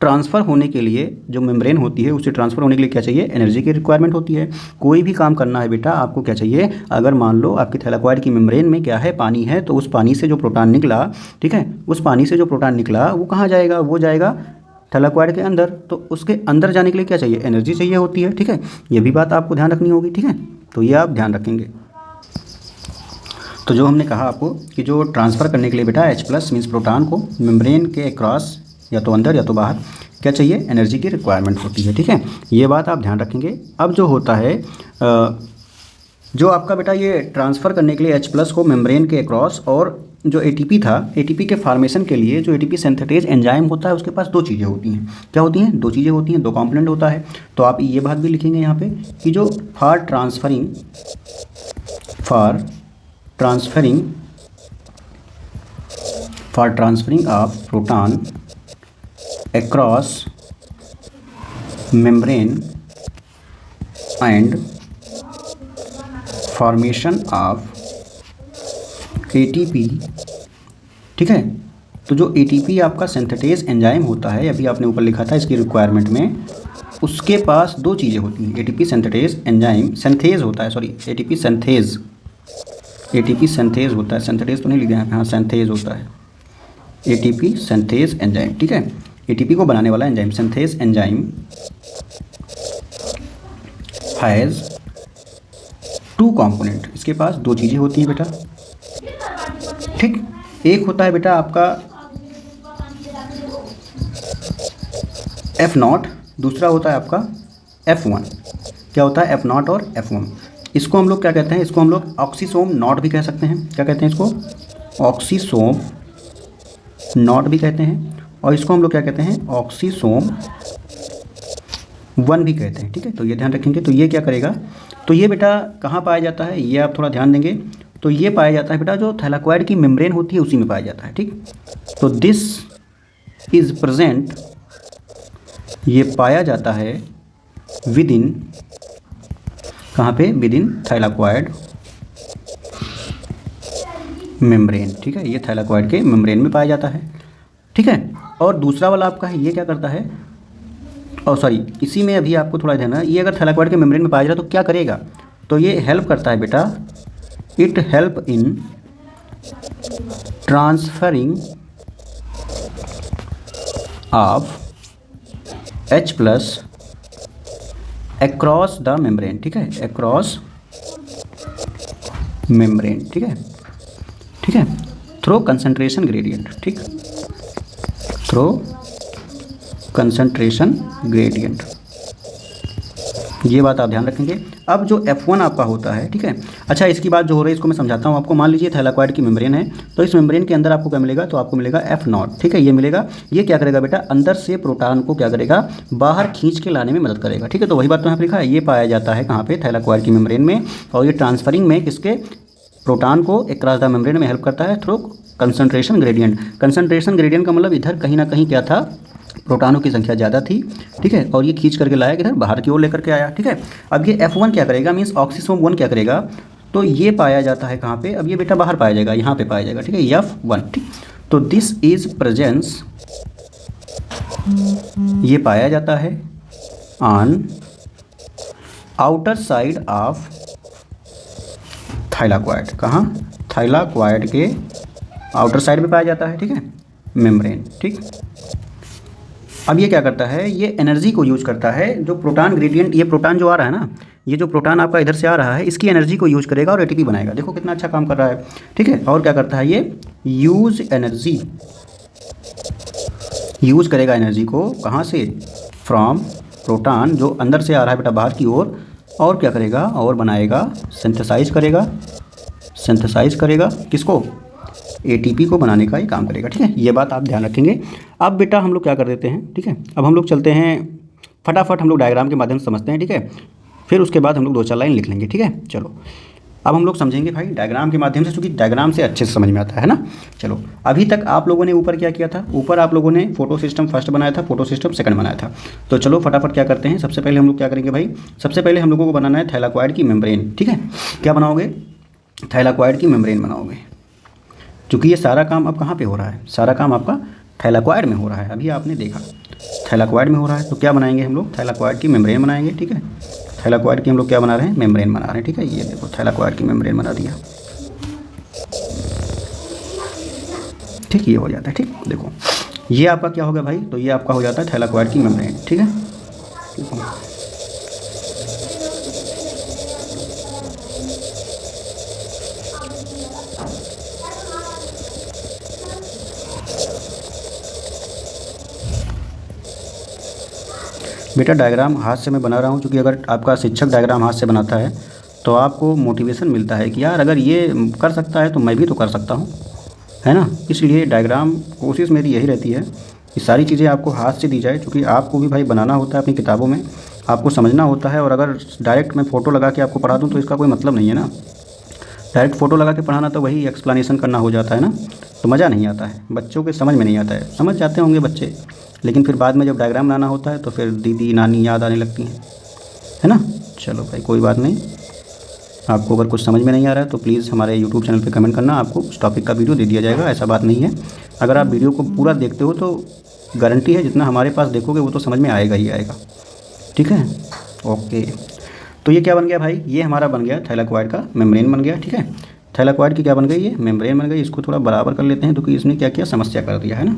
ट्रांसफ़र होने के लिए जो मेम्ब्रेन होती है, उसे ट्रांसफ़र होने के लिए क्या चाहिए, एनर्जी की रिक्वायरमेंट होती है। कोई भी काम करना है बेटा आपको क्या चाहिए, अगर मान लो आपकी थैलाकोइड की मेम्ब्रेन में क्या है, पानी है, तो उस पानी से जो प्रोटॉन निकला, ठीक है, उस पानी से जो प्रोटॉन निकला वो कहाँ जाएगा, वो जाएगा थैलाकोइड के अंदर। तो उसके अंदर जाने के लिए क्या चाहिए, एनर्जी चाहिए होती है। ठीक है, ये भी बात आपको ध्यान रखनी होगी। ठीक है, तो ये आप ध्यान रखेंगे। तो तो जो हमने कहा आपको कि जो ट्रांसफ़र करने के लिए बेटा H+ मीन्स प्रोटॉन को मेम्ब्रेन के अक्रॉस या तो अंदर या तो बाहर क्या चाहिए, एनर्जी की रिक्वायरमेंट होती है। ठीक है, ये बात आप ध्यान रखेंगे। अब जो होता है जो आपका बेटा ये ट्रांसफ़र करने के लिए H+ को मेम्ब्रेन के अक्रॉस, और जो ATP था, ATP के फार्मेशन के लिए जो ATP सिंथेटेज एंजाइम होता है उसके पास दो चीज़ें होती हैं। क्या होती हैं? दो चीज़ें होती हैं, दो कंपोनेंट होता है। तो आप ये बात भी लिखेंगे यहाँ पे कि जो for transferring of proton across membrane and formation of ATP। ठीक है, तो जो ATP आपका सिंथेटेज एंजाइम होता है, अभी आपने ऊपर लिखा था इसकी रिक्वायरमेंट में, उसके पास दो चीज़ें होती हैं। ATP सिंथेटेज एंजाइम सिंथेज होता है, सॉरी ATP सिंथेज होता है, सिंथेटेज तो नहीं लिखा है, हाँ सिंथेज होता है, ATP सिंथेज एंजाइम। ठीक है, ATP को बनाने वाला enzyme synthase enzyme has two component, इसके पास दो चीज़ें होती हैं बेटा। ठीक, एक होता है बेटा आपका F0, दूसरा होता है आपका F1। क्या होता है? F0 और F1। इसको हम लोग क्या कहते हैं? इसको हम लोग ऑक्सीसोम नॉट भी कह सकते हैं। क्या कहते हैं इसको? ऑक्सीसोम नॉट भी कहते हैं, और इसको हम लोग क्या कहते हैं? ऑक्सीसोम 1 भी कहते हैं। ठीक है, तो ये ध्यान रखेंगे। तो ये क्या करेगा, तो ये बेटा कहाँ पाया जाता है, ये आप थोड़ा ध्यान देंगे। तो ये पाया जाता है बेटा जो थैलाकोइड की मेम्ब्रेन होती है उसी में पाया जाता है। ठीक, तो दिस इज़ प्रेजेंट, ये पाया जाता है विद इन, कहाँ पे? Within thylakoid membrane. ठीक है, ये थैलाकोइड के मेम्ब्रेन में पाया जाता है। ठीक है, और दूसरा वाला आपका है, ये क्या करता है, और सॉरी इसी में अभी आपको थोड़ा ध्यान है, ये अगर थैलाकोइड के मेम्ब्रेन में पाया जाए तो क्या करेगा, तो ये हेल्प करता है बेटा, it help in transferring of H+ across the membrane. ठीक है, अक्रॉस मेम्ब्रेन। ठीक है, ठीक है, थ्रो कंसंट्रेशन ग्रेडियंट। ठीक, थ्रो कंसंट्रेशन ग्रेडियंट, ये बात आप ध्यान रखेंगे। अब जो F1 आपका होता है, ठीक है, अच्छा इसकी बात जो हो रही है इसको मैं समझाता हूँ आपको। मान लीजिए थैलाकोइड की मेम्ब्रेन है, तो इस मेम्ब्रेन के अंदर आपको क्या मिलेगा, तो आपको मिलेगा F0। ठीक है, ये मिलेगा, ये क्या करेगा बेटा, अंदर से प्रोटॉन को क्या करेगा, बाहर खींच के लाने में मदद करेगा। ठीक है, तो वही बात तो यहाँ पर लिखा है, ये पाया जाता है कहाँ पे, थैलाकोइड की मेम्ब्रेन में, और ये ट्रांसफरिंग में किसके, प्रोटॉन को अक्रॉस द मेम्ब्रेन में हेल्प करता है through concentration gradient. Concentration gradient का मतलब इधर कहीं ना कहीं क्या था, प्रोटॉनों की संख्या ज़्यादा थी। ठीक है, और ये खींच करके लाया इधर बाहर की ओर लेकर के आया। ठीक है, अब ये F1 क्या करेगा, मीन्स ऑक्सीसोम 1 क्या करेगा, तो ये पाया जाता है कहाँ पे, अब ये बेटा बाहर पाया जाएगा, यहाँ पे पाया जाएगा। ठीक है, F1। ठीक, तो दिस इज प्रेजेंस, ये पाया जाता है on outer side of thylakoid. कहाँ? थाइलाकोइड के आउटर साइड में पाया जाता है। ठीक है, मेम्ब्रेन। ठीक, अब ये क्या करता है, ये एनर्जी को यूज करता है, जो प्रोटॉन ग्रेडियंट, ये प्रोटॉन जो आ रहा है ना, ये जो प्रोटॉन आपका इधर से आ रहा है, इसकी एनर्जी को यूज करेगा और ATP बनाएगा। देखो कितना अच्छा काम कर रहा है। ठीक है, और क्या करता है, ये यूज एनर्जी, यूज करेगा एनर्जी को, कहाँ से, फ्रॉम प्रोटॉन जो अंदर से आ रहा है बेटा बाहर की ओर, और क्या करेगा, और बनाएगा, सिंथेसाइज करेगा किसको, ATP को बनाने का ये काम करेगा। ठीक है, ये बात आप ध्यान रखेंगे। अब बेटा हम लोग क्या कर देते हैं, ठीक है, अब हम लोग चलते हैं फटाफट, हम लोग डायग्राम के माध्यम से समझते हैं। ठीक है, फिर उसके बाद हम लोग 2-4 लाइन लिख लेंगे। ठीक है, चलो अब हम लोग समझेंगे भाई डायग्राम के माध्यम से, क्योंकि डायग्राम से अच्छे से समझ में आता है ना। चलो, अभी तक आप लोगों ने ऊपर क्या किया था, ऊपर आप लोगों ने फोटो सिस्टम फर्स्ट बनाया था, फोटो सिस्टम सेकंड बनाया था। तो चलो फटाफट क्या करते हैं, सबसे पहले हम लोग क्या करेंगे भाई, सबसे पहले हम लोगों को बनाना है थैलाकोइड की मेम्ब्रेन। ठीक है, क्या बनाओगे, थैलाकोइड की मेम्ब्रेन बनाओगे, क्योंकि ये सारा काम अब कहाँ पे हो रहा है, सारा काम आपका थैलाकोइड में हो रहा है। अभी आपने देखा थैलाकोइड में हो रहा है, तो क्या बनाएंगे हम लोग, थैलाकोइड की मेम्ब्रेन बनाएंगे। ठीक है, थैलाकोइड की हम लोग क्या बना रहे हैं, मेम्ब्रेन बना रहे हैं। ठीक है, ये देखो थैलाकोइड की मेम्ब्रेन बना दिया। ठीक, ये हो जाता है। ठीक, देखो ये आपका क्या हो गया भाई, तो ये आपका हो जाता है थैलाकोइड की मेम्ब्रेन। ठीक है, बेटा डायग्राम हाथ से मैं बना रहा हूँ क्योंकि अगर आपका शिक्षक डायग्राम हाथ से बनाता है तो आपको मोटिवेशन मिलता है कि यार अगर ये कर सकता है तो मैं भी तो कर सकता हूँ, है ना। इसलिए डायग्राम कोशिश मेरी यही रहती है कि सारी चीज़ें आपको हाथ से दी जाए, क्योंकि आपको भी भाई बनाना होता है अपनी किताबों में, आपको समझना होता है। और अगर डायरेक्ट मैं फ़ोटो लगा के आपको पढ़ा दूँ तो इसका कोई मतलब नहीं है ना। डायरेक्ट फ़ोटो लगा के पढ़ाना तो वही एक्सप्लेनेशन करना हो जाता है ना, तो मज़ा नहीं आता है, बच्चों के समझ में नहीं आता है। समझ जाते होंगे बच्चे, लेकिन फिर बाद में जब डायग्राम बनाना होता है तो फिर दीदी नानी याद आने लगती हैं, है ना। चलो भाई कोई बात नहीं, आपको अगर कुछ समझ में नहीं आ रहा है तो प्लीज़ हमारे यूट्यूब चैनल पे कमेंट करना, आपको उस टॉपिक का वीडियो दे दिया जाएगा, ऐसा बात नहीं है। अगर आप वीडियो को पूरा देखते हो तो गारंटी है जितना हमारे पास देखोगे वो तो समझ में आएगा ही आएगा, ठीक है। ओके, तो ये क्या बन गया भाई, ये हमारा बन गया थैलाकोइड का मेम्ब्रेन बन गया, ठीक है। थैलाकोइड की क्या बन गई, ये मेम्ब्रेन बन गई। इसको थोड़ा बराबर कर लेते हैं क्योंकि इसने क्या किया, समस्या कर दिया, है ना।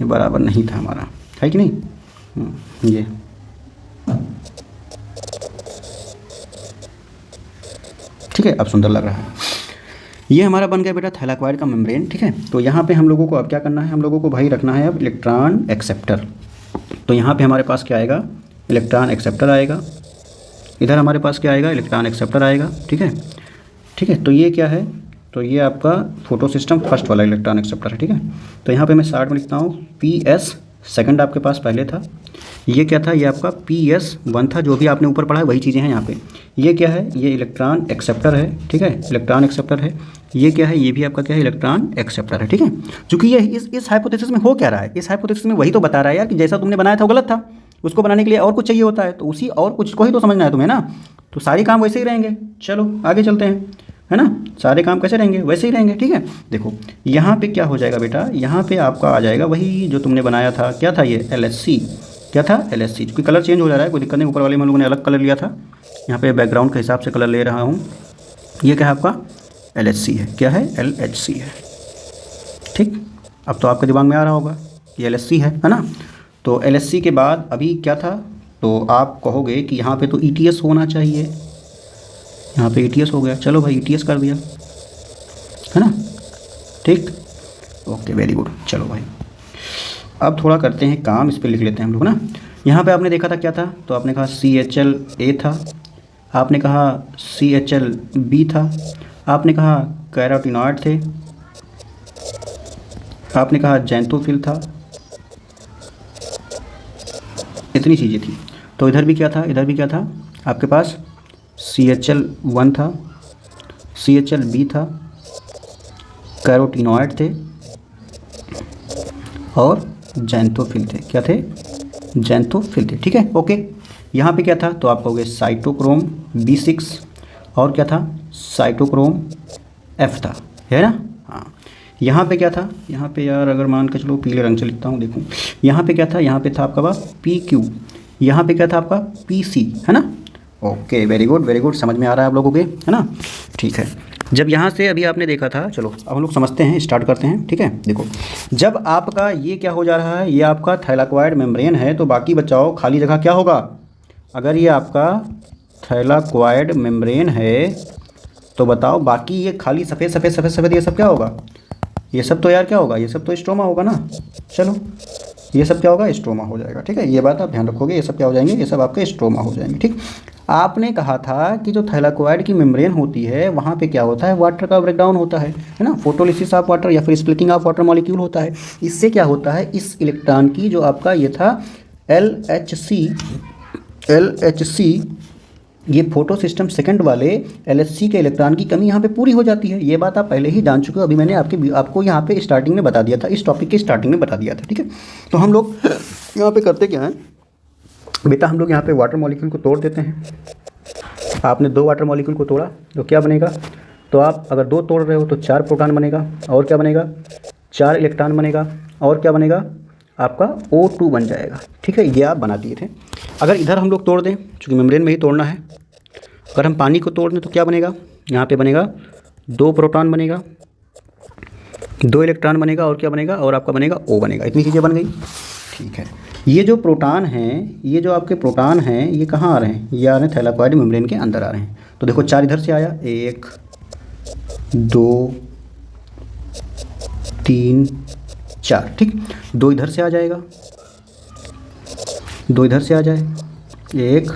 ये बराबर नहीं था हमारा, है कि नहीं। ये ठीक है, अब सुंदर लग रहा है। ये हमारा बन गया बेटा थैलाकोइड का मेम्ब्रेन, ठीक है। तो यहाँ पे हम लोगों को अब क्या करना है, हम लोगों को भाई रखना है अब इलेक्ट्रॉन एक्सेप्टर। तो यहाँ पे हमारे पास क्या आएगा, इलेक्ट्रॉन एक्सेप्टर आएगा। इधर हमारे पास क्या आएगा, इलेक्ट्रॉन एक्सेप्टर आएगा, ठीक है। ठीक है, तो ये क्या है, तो ये आपका फोटो सिस्टम फर्स्ट वाला इलेक्ट्रॉन एक्सेप्टर है, ठीक है। तो यहाँ पे मैं शार्ट में लिखता हूँ PS, सेकंड आपके पास पहले था। ये क्या था, ये आपका PS1 था, जो भी आपने ऊपर पढ़ा है वही चीज़ें हैं यहाँ पे। ये क्या है, ये इलेक्ट्रॉन एक्सेप्टर है, ठीक है, इलेक्ट्रॉन एक्सेप्टर है। ये क्या है, ये भी आपका क्या है, इलेक्ट्रॉन एक्सेप्टर है, ठीक है। चूँकि ये इस हाइपोथेसिस में हो क्या रहा है, इस हाइपोथेसिस में वही तो बता रहा है यार कि जैसा तुमने बनाया था वो गलत था, उसको बनाने के लिए और कुछ चाहिए होता है, तो उसी और कुछ को ही तो समझना है तुम्हें ना। तो सारे काम वैसे ही रहेंगे। चलो आगे चलते हैं, है ना। सारे काम कैसे रहेंगे, वैसे ही रहेंगे, ठीक है। देखो यहाँ पे क्या हो जाएगा बेटा, यहाँ पे आपका आ जाएगा वही जो तुमने बनाया था, क्या था ये LHC, क्या था LHC। क्योंकि कलर चेंज हो जा रहा है, कोई दिक्कत नहीं, ऊपर वाले में हम लोगों ने अलग कलर लिया था, यहाँ पे बैकग्राउंड के हिसाब से कलर ले रहा हूँ। ये क्या है आपका LHC है, क्या है LHC है, ठीक। अब तो आपके दिमाग में आ रहा होगा ये LHC है ना। तो LHC के बाद अभी क्या था, तो आप कहोगे कि यहाँ पे तो ETS होना चाहिए, यहाँ पे ETS हो गया, चलो भाई ETS कर दिया, है ना, ठीक। ओके वेरी गुड, चलो भाई अब थोड़ा करते हैं काम, इस पर लिख लेते हैं हम लोग ना। यहाँ पे आपने देखा था क्या था, तो आपने कहा CHLA था, आपने कहा CHLB था, आपने कहा कैरोटिनॉइड थे, आपने कहा जैंथोफिल था, इतनी चीज़ें थी। तो इधर भी क्या था, इधर भी क्या था आपके पास, CHL1 था, CHLB था, कैरोटिनॉइड थे और जैंथोफिल थे, क्या थे, जैंथोफिल थे, ठीक है। ओके, यहाँ पे क्या था, तो आप कहोगे साइटोक्रोम B6 और क्या था, साइटोक्रोम F था, है ना। हाँ, यहाँ पे क्या था, यहाँ पे यार अगर मान के चलो पीले रंग से लिखता हूँ, देखो यहाँ पे क्या था, यहाँ पे था आपका पास PQ, यहाँ पे क्या था आपका PC, है ना। ओके वेरी गुड, समझ में आ रहा है आप लोगों के, है ना, ठीक है। जब यहाँ से अभी आपने देखा था, चलो अब हम लोग समझते हैं, स्टार्ट करते हैं, ठीक है। देखो जब आपका ये क्या हो जा रहा है, ये आपका थैलाकोइड मेम्ब्रेन है, तो बाकी बचाओ खाली जगह क्या होगा, अगर ये आपका थैलाकोइड मेम्ब्रेन है तो बताओ बाकी ये खाली सफ़ेद सफ़ेद सफ़ेद सफ़ेद ये सब क्या होगा, ये सब तो यार क्या होगा, ये सब तो स्ट्रोमा होगा ना। चलो ये सब क्या होगा, स्ट्रोमा हो जाएगा, ठीक है। ये बात आप ध्यान रखोगे, ये सब क्या हो जाएंगे, ये सब आपके स्ट्रोमा हो जाएंगे, ठीक। आपने कहा था कि जो थैलाकोइड की मेम्ब्रेन होती है वहाँ पे क्या होता है, वाटर का ब्रेकडाउन होता है ना, फोटोलिसिस ऑफ वाटर या फिर स्प्लिटिंग ऑफ वाटर मॉलिक्यूल होता है। इससे क्या होता है, इस इलेक्ट्रॉन की जो आपका ये था LHC, ये फोटो सिस्टम सेकंड वाले LHC के इलेक्ट्रॉन की कमी यहाँ पे पूरी हो जाती है। ये बात आप पहले ही जान चुके हो, अभी मैंने आपको यहाँ पे स्टार्टिंग में बता दिया था, इस टॉपिक के स्टार्टिंग में बता दिया था, ठीक है। तो हम लोग यहाँ पे करते क्या है बेटा, हम लोग यहाँ पे वाटर मॉलिक्यूल को तोड़ देते हैं। आपने 2 वाटर मॉलिक्यूल को तोड़ा तो क्या बनेगा, तो आप अगर 2 तोड़ रहे हो तो 4 प्रोटॉन बनेगा, और क्या बनेगा, 4 इलेक्ट्रॉन बनेगा, और क्या बनेगा आपका O2 बन जाएगा, ठीक है। ये आप बना दिए थे। अगर इधर हम लोग तोड़ दें, चूँकि मेम्ब्रेन में ही तोड़ना है, अगर हम पानी को तोड़ दें तो क्या बनेगा, यहाँ पे बनेगा 2 प्रोटॉन बनेगा, 2 इलेक्ट्रॉन बनेगा, और क्या बनेगा, और आपका बनेगा O बनेगा। इतनी चीज़ें बन गई, ठीक है। ये जो प्रोटॉन हैं, ये जो आपके प्रोटॉन हैं, ये कहाँ आ रहे हैं, ये आ रहे हैं थैलाकोइड मेम्ब्रेन के अंदर आ रहे हैं। तो देखो 4 इधर से आया, 1 2 3 4, ठीक। 2 इधर से आ जाएगा, दो इधर से आ जाए, 1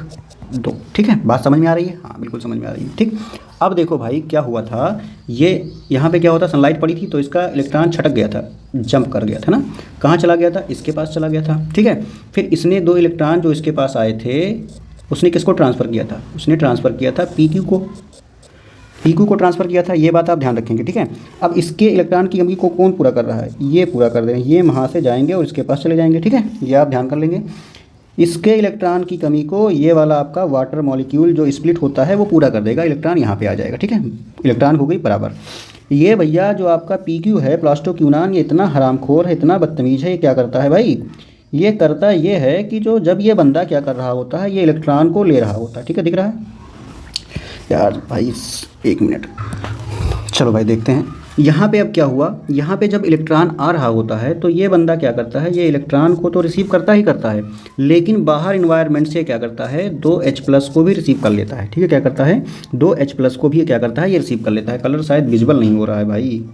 2, ठीक है। बात समझ में आ रही है? हाँ बिल्कुल समझ में आ रही है, ठीक। अब देखो भाई क्या हुआ था, ये यहाँ पे क्या होता, सनलाइट पड़ी थी तो इसका इलेक्ट्रॉन छटक गया था, जंप कर गया था ना, कहाँ चला गया था, इसके पास चला गया था, ठीक है। फिर इसने 2 इलेक्ट्रॉन जो इसके पास आए थे उसने किसको ट्रांसफ़र किया था, उसने ट्रांसफ़र किया था PQ को, PQ को ट्रांसफ़र किया था, ये बात आप ध्यान रखेंगे, ठीक है। अब इसके इलेक्ट्रॉन की कमी को कौन पूरा कर रहा है, ये पूरा कर देंगे, ये वहाँ से जाएंगे और इसके पास चले जाएंगे, ठीक है। ये आप ध्यान कर लेंगे, इसके इलेक्ट्रॉन की कमी को ये वाला आपका वाटर मॉलिक्यूल जो स्प्लिट होता है वो पूरा कर देगा, इलेक्ट्रॉन यहाँ पे आ जाएगा, ठीक है। इलेक्ट्रॉन हो गई बराबर। ये भैया जो आपका PQ है प्लास्टोक्यूनान, ये इतना हरामखोर है, इतना बदतमीज़ है, ये क्या करता है भाई, ये करता ये है कि जो जब ये बंदा क्या कर रहा होता है, ये इलेक्ट्रॉन को ले रहा होता है, ठीक है, दिख रहा है यार भाई, 1 मिनट, चलो भाई देखते हैं। यहाँ पे अब क्या हुआ, यहाँ पे जब इलेक्ट्रॉन आ रहा होता है तो ये बंदा क्या करता है, ये इलेक्ट्रॉन को तो रिसीव करता ही करता है, लेकिन बाहर इन्वायरमेंट से क्या करता है, 2H+ को भी रिसीव कर लेता है, ठीक है। क्या करता है, 2H+ को भी क्या करता है, ये रिसीव कर लेता है। कलर शायद विजिबल नहीं हो रहा है भाई,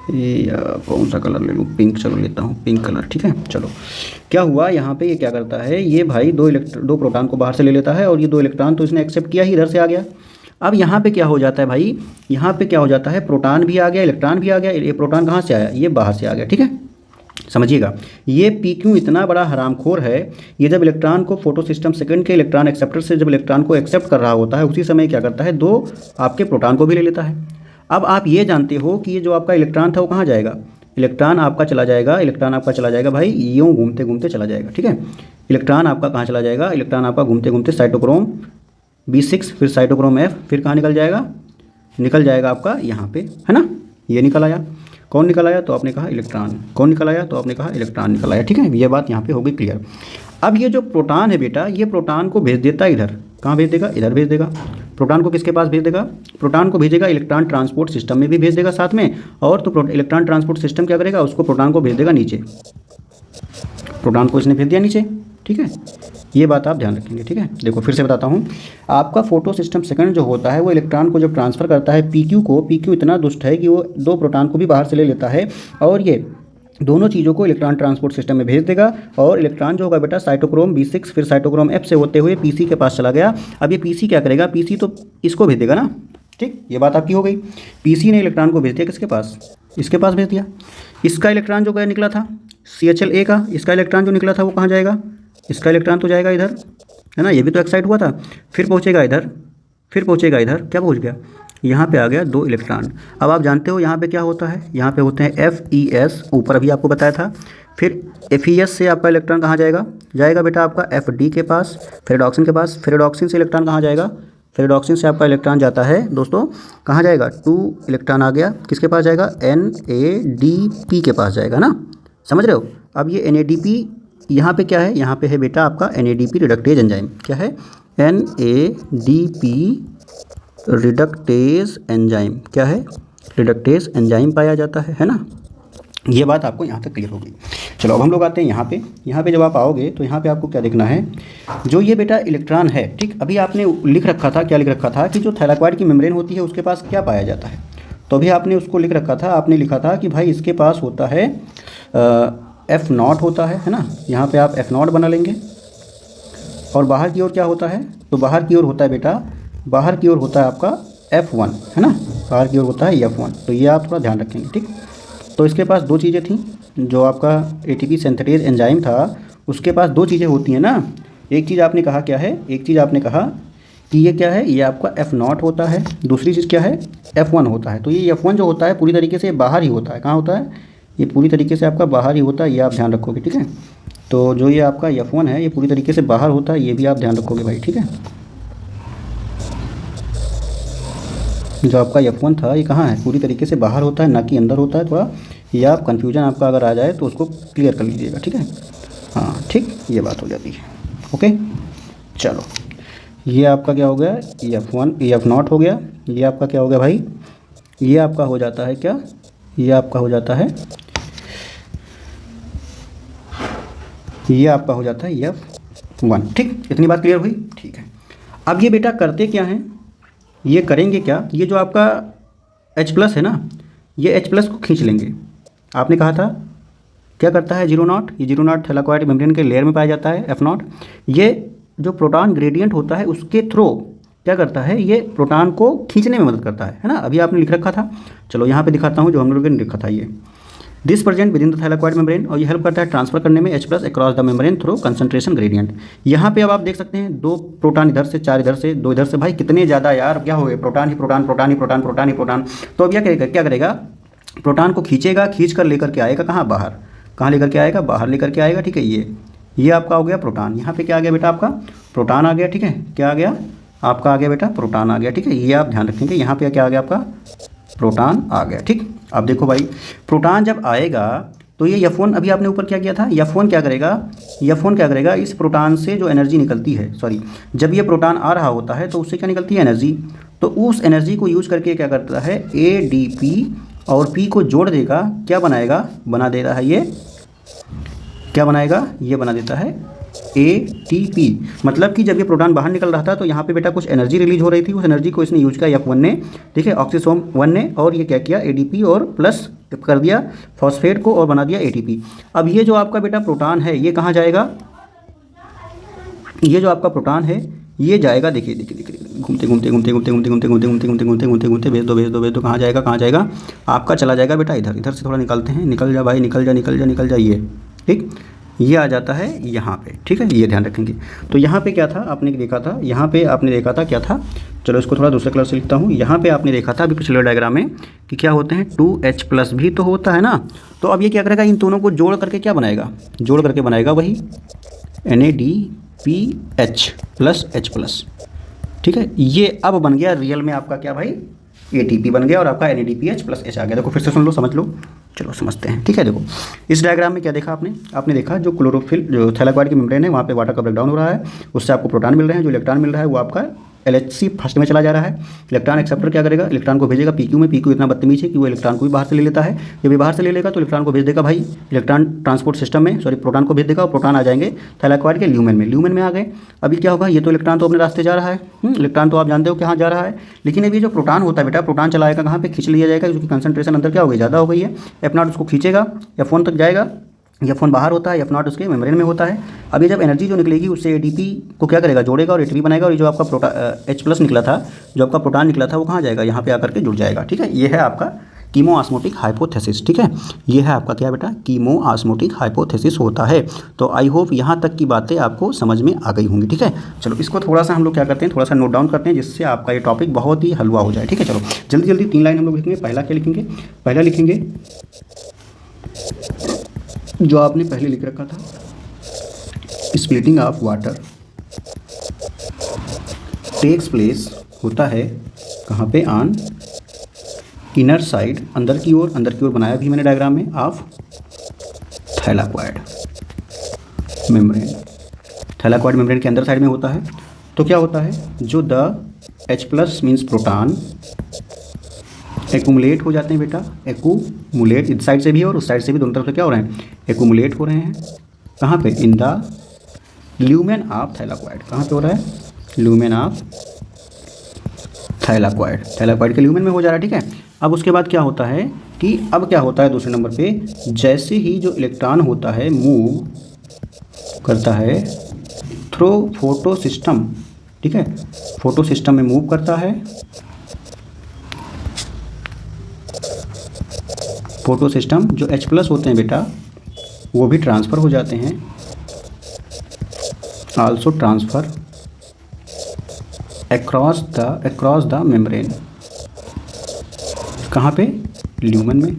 ये कौन सा कलर ले लूँ, पिंक, चलो लेता हूँ पिंक कलर, ठीक है। चलो क्या हुआ, यहाँ पे ये क्या करता है, ये भाई 2 प्रोटॉन को बाहर से ले लेता है और ये 2 इलेक्ट्रॉन तो इसने एक्सेप्ट किया ही, इधर से आ गया। अब यहाँ पे क्या हो जाता है भाई, यहाँ पे क्या हो जाता है, प्रोटॉन भी आ गया, इलेक्ट्रॉन भी आ गया। ये प्रोटॉन कहाँ से आया, ये बाहर से आ गया, ठीक है। समझिएगा, ये PQ इतना बड़ा हरामखोर है, ये जब इलेक्ट्रॉन को फोटो सिस्टम सेकंड के इलेक्ट्रॉन एक्सेप्टर से जब इलेक्ट्रॉन को एक्सेप्ट कर रहा होता है, उसी समय क्या करता है, 2 आपके प्रोटॉन को भी ले लेता है। अब आप ये जानते हो कि ये जो आपका इलेक्ट्रॉन था वो कहाँ जाएगा, इलेक्ट्रॉन आपका चला जाएगा भाई, यूँ घूमते घूमते चला जाएगा, ठीक है। इलेक्ट्रॉन आपका कहाँ चला जाएगा, इलेक्ट्रॉन आपका घूमते घूमते साइटोक्रोम B6, फिर साइटोक्रोम F, फिर कहाँ निकल जाएगा आपका यहाँ पे, है ना। ये निकल आया, कौन निकल आया, तो आपने कहा इलेक्ट्रॉन, कौन निकल आया, तो आपने कहा इलेक्ट्रॉन निकल आया, ठीक है। ये बात यहाँ पे हो गई क्लियर। अब ये जो प्रोटॉन है बेटा, ये प्रोटॉन को भेज देता है इधर, कहाँ भेज देगा, इधर भेज देगा। प्रोटॉन को किसके पास भेज देगा, प्रोटॉन को भेजेगा इलेक्ट्रॉन ट्रांसपोर्ट सिस्टम में भी भेज देगा साथ में, और तो इलेक्ट्रॉन ट्रांसपोर्ट सिस्टम क्या करेगा, उसको प्रोटॉन को भेज देगा नीचे, प्रोटॉन को इसने भेज दिया नीचे, ठीक है। ये बात आप ध्यान रखेंगे, ठीक है। देखो फिर से बताता हूँ, आपका फोटो सिस्टम सेकंड जो होता है वो इलेक्ट्रॉन को जब ट्रांसफ़र करता है PQ को, PQ इतना दुष्ट है कि वो 2 प्रोटॉन को भी बाहर से ले लेता है और ये दोनों चीज़ों को इलेक्ट्रॉन ट्रांसपोर्ट सिस्टम में भेज देगा। और इलेक्ट्रॉन जो होगा बेटा साइटोक्रोम B6 फिर साइटोक्रोम F से होते हुए PC के पास चला गया। अब ये PC क्या करेगा, PC तो इसको भेज देगा ना, ठीक। ये बात आपकी हो गई। PC ने इलेक्ट्रॉन को भेज दिया किसके पास, इसके पास भेज दिया। इसका इलेक्ट्रॉन जो गया निकला था CHLA का, इसका इलेक्ट्रॉन जो निकला था वो कहाँ जाएगा, इसका इलेक्ट्रॉन तो जाएगा इधर, है ना, ये भी तो एक्साइट हुआ था, फिर पहुँचेगा इधर, फिर पहुँचेगा इधर, क्या पहुँच गया, यहाँ पे आ गया 2 इलेक्ट्रॉन। अब आप जानते हो यहाँ पे क्या होता है, यहाँ पे होते हैं FES, ऊपर अभी आपको बताया था। फिर FES से आपका इलेक्ट्रॉन कहाँ जाएगा बेटा आपका FD के पास, फेरेडॉक्सिन के पास। फेरेडॉक्सिन से इलेक्ट्रॉन कहाँ जाएगा, फेरेडॉक्सिन से आपका इलेक्ट्रॉन जाता है दोस्तों, कहाँ जाएगा, 2 इलेक्ट्रॉन आ गया, किसके पास जाएगा, NADP के पास जाएगा ना, समझ रहे हो। अब ये NADP यहाँ पे क्या है, यहाँ पे है बेटा आपका NADP रिडक्टेज एंजाइम, क्या है, NADP रिडक्टेज एंजाइम, क्या है, रिडक्टेज एंजाइम पाया जाता है ना। ये बात आपको यहाँ तक क्लियर हो गई। चलो अब हम लोग आते हैं यहाँ पे जब आप आओगे तो यहाँ पे आपको क्या देखना है, जो ये बेटा इलेक्ट्रॉन है, ठीक। अभी आपने लिख रखा था, क्या लिख रखा था कि जो थाइलाकॉइड की मेम्ब्रेन होती है उसके पास क्या पाया जाता है, तो अभी आपने उसको लिख रखा था, आपने लिखा था कि भाई इसके पास होता है F0 होता है ना। यहाँ पे आप F0 बना लेंगे। और बाहर की ओर क्या होता है, तो बाहर की ओर होता है बेटा, बाहर की ओर होता है आपका F1, है ना, बाहर की ओर होता है F1। तो ये आप थोड़ा ध्यान रखेंगे, ठीक। तो इसके पास 2 चीज़ें थी, जो आपका ATP सिंथेटेज एंजाइम था उसके पास 2 चीज़ें होती हैं ना। एक चीज़ आपने कहा क्या है, एक चीज़ आपने कहा कि ये क्या है, ये आपका F0 होता है, दूसरी चीज़ क्या है, F1 होता है। तो ये F1 जो होता है पूरी तरीके से बाहर ही होता है, कहाँ होता है, ये पूरी तरीके से आपका बाहर ही होता है, ये आप ध्यान रखोगे, ठीक है। तो जो ये आपका F1 है ये पूरी तरीके से बाहर होता है, ये भी आप ध्यान रखोगे भाई, ठीक है। जो आपका F1 था ये कहाँ है, पूरी तरीके से बाहर होता है, ना कि अंदर होता है। थोड़ा ये आप कन्फ्यूजन आपका अगर आ जाए तो उसको क्लियर कर लीजिएगा, ठीक है। हाँ ठीक, ये बात हो जाती है, ओके। चलो ये आपका क्या हो गया, F1 F0 हो गया। ये आपका क्या हो गया भाई, ये आपका हो जाता है क्या, ये आपका हो जाता है, ये आपका हो जाता है F1, ठीक। इतनी बात क्लियर हुई, ठीक है। अब ये बेटा करते क्या हैं, ये करेंगे क्या, ये जो आपका H+ है ना, ये H+ को खींच लेंगे। आपने कहा था क्या करता है, 0 नॉट, ये 0 नॉट थैलाकोइड मेम्ब्रेन के लेयर में पाया जाता है, F0। ये जो प्रोटॉन ग्रेडियंट होता है उसके थ्रू क्या करता है, ये प्रोटॉन को खींचने में मदद करता है ना। अभी आपने लिख रखा था, चलो यहाँ पे दिखाता हूँ जो हम लोगों ने लिखा था ये this present within the thylakoid membrane, और ये हेल्प करता है ट्रांसफर करने में H+ across the membrane through concentration gradient. यहाँ पे अब आप देख सकते हैं 2 प्रोटॉन इधर से, 4 इधर से, 2 इधर से, भाई कितने ज़्यादा यार, क्या हो गए, प्रोटॉन ही प्रोटॉन, प्रोटॉन ही प्रोटॉन, प्रोटॉन ही प्रोटॉन। तो अब यह क्या करेगा, प्रोटॉन को खींचेगा, खींच कर लेकर के आएगा कहाँ, बाहर। कहाँ लेकर के आएगा, बाहर लेकर के आएगा, ठीक है। ये आपका हो गया प्रोटॉन। यहाँ पे क्या आ गया बेटा, आपका प्रोटॉन आ गया, ठीक है। क्या आ गया आपका, आ गया बेटा प्रोटॉन आ गया, ठीक है। ये आप ध्यान रखेंगे, यहाँ पे क्या आ गया आपका, प्रोटॉन आ गया, ठीक। अब देखो भाई, प्रोटॉन जब आएगा तो ये F1, अभी आपने ऊपर क्या किया था, F1 क्या करेगा, इस प्रोटॉन से जो एनर्जी निकलती है, सॉरी, जब ये प्रोटॉन आ रहा होता है तो उससे क्या निकलती है, एनर्जी। तो उस एनर्जी को यूज करके क्या करता है, ADP और P को जोड़ देगा, क्या बनाएगा, बना देता है ये, क्या बनाएगा, ये बना देता है ATP। मतलब कि जब ये प्रोटॉन बाहर निकल रहा था तो यहाँ पे बेटा कुछ एनर्जी रिलीज हो रही थी, उस एनर्जी को इसने यूज किया F1 ने, ठीक है, ऑक्सीसोम 1 ने, और ये क्या किया, ADP और प्लस कर दिया फॉस्फेट को और बना दिया ATP। अब ये जो आपका बेटा प्रोटॉन है ये कहाँ जाएगा, ये जो आपका प्रोटॉन है ये जाएगा, देखिए घूमते घूमते भेज दो, कहाँ जाएगा, आपका चला जाएगा बेटा इधर से थोड़ा निकालते हैं, निकल जा भाई, निकल जा, ये ठीक, ये आ जाता है यहाँ पे, ठीक है। ये ध्यान रखेंगे। तो यहाँ पे क्या था, आपने देखा था, यहाँ पे आपने देखा था क्या था, चलो इसको थोड़ा दूसरे कलर से लिखता हूँ। यहाँ पे आपने देखा था अभी पिछले डायग्राम में कि क्या होते हैं, 2H+ भी तो होता है ना। तो अब ये क्या करेगा, इन दोनों को जोड़ करके क्या बनाएगा, जोड़ करके बनाएगा वही NADPH + H+, ठीक है। ये अब बन गया रियल में आपका क्या भाई, ATP बन गया और आपका NADPH + H आ गया। देखो फिर से सुन लो, समझ लो, चलो समझते हैं, ठीक है। देखो इस डायग्राम में क्या देखा आपने देखा जो क्लोरोफिल, जो थैलाकोइड की मेम्ब्रेन है वहाँ पे वाटर का ब्रेकडाउन हो रहा है, उससे आपको प्रोटॉन मिल रहे हैं, जो इलेक्ट्रॉन मिल रहा है वो आपका LHC फर्स्ट में चला जा रहा है। इलेक्ट्रॉन एक्सेप्टर क्या करेगा, इलेक्ट्रॉन को भेजेगा PQ में। PQ इतना बदतमीज है कि वो इलेक्ट्रॉन को भी बाहर से ले लेता है। जब ये बाहर से ले लेगा तो इलेक्ट्रॉन को भेज देगा भाई इलेक्ट्रॉन ट्रांसपोर्ट सिस्टम में, सॉरी प्रोटॉन को भेज देगा और प्रोटॉन आ जाएंगे थैलाकोइड के ल्यूमेन में आ गए। अभी क्या होगा, ये तो इलेक्ट्रॉन तो अपने रास्ते जा रहा है, इलेक्ट्रॉन तो आप जानते हो कहाँ जा रहा है, लेकिन अभी जो प्रोटॉन होता है बेटा, प्रोटॉन चलाएगा कहाँ पे, खींच लिया जाएगा, क्योंकि कंसंट्रेशन अंदर क्या हो गई, ज़्यादा हो गई है। F0 उसको खींचेगा, F1 तक जाएगा, F1 बाहर होता है, F0 उसके मेम्ब्रेन में होता है। अब ये जब एनर्जी जो निकलेगी उससे ATP को क्या करेगा, जोड़ेगा और ATP बनाएगा, और ये जो आपका H+ निकला था, जो आपका प्रोटॉन निकला था वो कहाँ जाएगा, यहाँ पे आकर के जुड़ जाएगा, ठीक है। ये है आपका कीमोऑस्मोटिक हाइपोथेसिस, ठीक है। ये है आपका क्या बेटा, कीमोऑस्मोटिक हाइपोथेसिस होता है। तो आई होप यहाँ तक की बातें आपको समझ में आ गई होंगी, ठीक है। चलो इसको थोड़ा सा हम लोग क्या करते हैं, थोड़ा सा नोट डाउन करते हैं, जिससे आपका ये टॉपिक बहुत ही हलवा हो जाए, ठीक है। चलो जल्दी 3 लाइन हम लोग लिखेंगे। पहला क्या लिखेंगे, पहला लिखेंगे जो आपने पहले लिख रखा था, splitting of water takes place होता है कहाँ पे, ऑन इनर साइड, अंदर की ओर बनाया भी मैंने डायग्राम में, ऑफ थैलाकोइड मेम्ब्रेन। थैलाकोइड मेम्ब्रेन के अंदर साइड में होता है। तो क्या होता है, जो the H+ means proton accumulate हो जाते हैं बेटा, एक्यूमुलेट इस साइड से भी और उस साइड से भी, दोनों तरफ से क्या हो रहे हैं, एक्यूमुलेट हो रहे हैं। कहाँ पे, इन द ल्यूमेन ऑफ थैलाकोइड। कहाँ पे हो रहा है, ल्यूमेन ऑफ थैलाकोइड के ल्यूमेन में हो जा रहा है, ठीक है। अब उसके बाद क्या होता है कि अब क्या होता है दूसरे नंबर पे, जैसे ही जो इलेक्ट्रॉन होता है मूव करता है थ्रू फोटो सिस्टम, ठीक है, फोटो सिस्टम में मूव करता है, फोटो सिस्टम जो H+ होते हैं बेटा वो भी ट्रांसफ़र हो जाते हैं, also transfer across the membrane. कहाँ पे, ल्यूमेन में।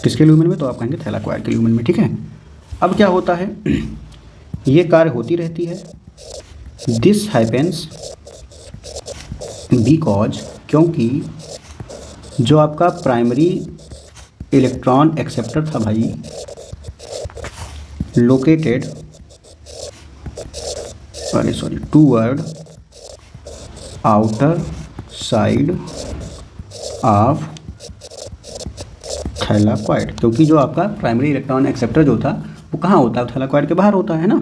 किसके ल्यूमेन में, तो आप कहेंगे थैलाकोइड के ल्यूमेन में, ठीक है। अब क्या होता है, ये कार्य होती रहती है, दिस हैपेंस बिकॉज, क्योंकि जो आपका प्राइमरी इलेक्ट्रॉन एक्सेप्टर था भाई, located toward outer side of thylakoid, क्योंकि जो आपका प्राइमरी इलेक्ट्रॉन एक्सेप्टर जो था वो कहाँ होता है, थैलाकोइड के बाहर होता है ना,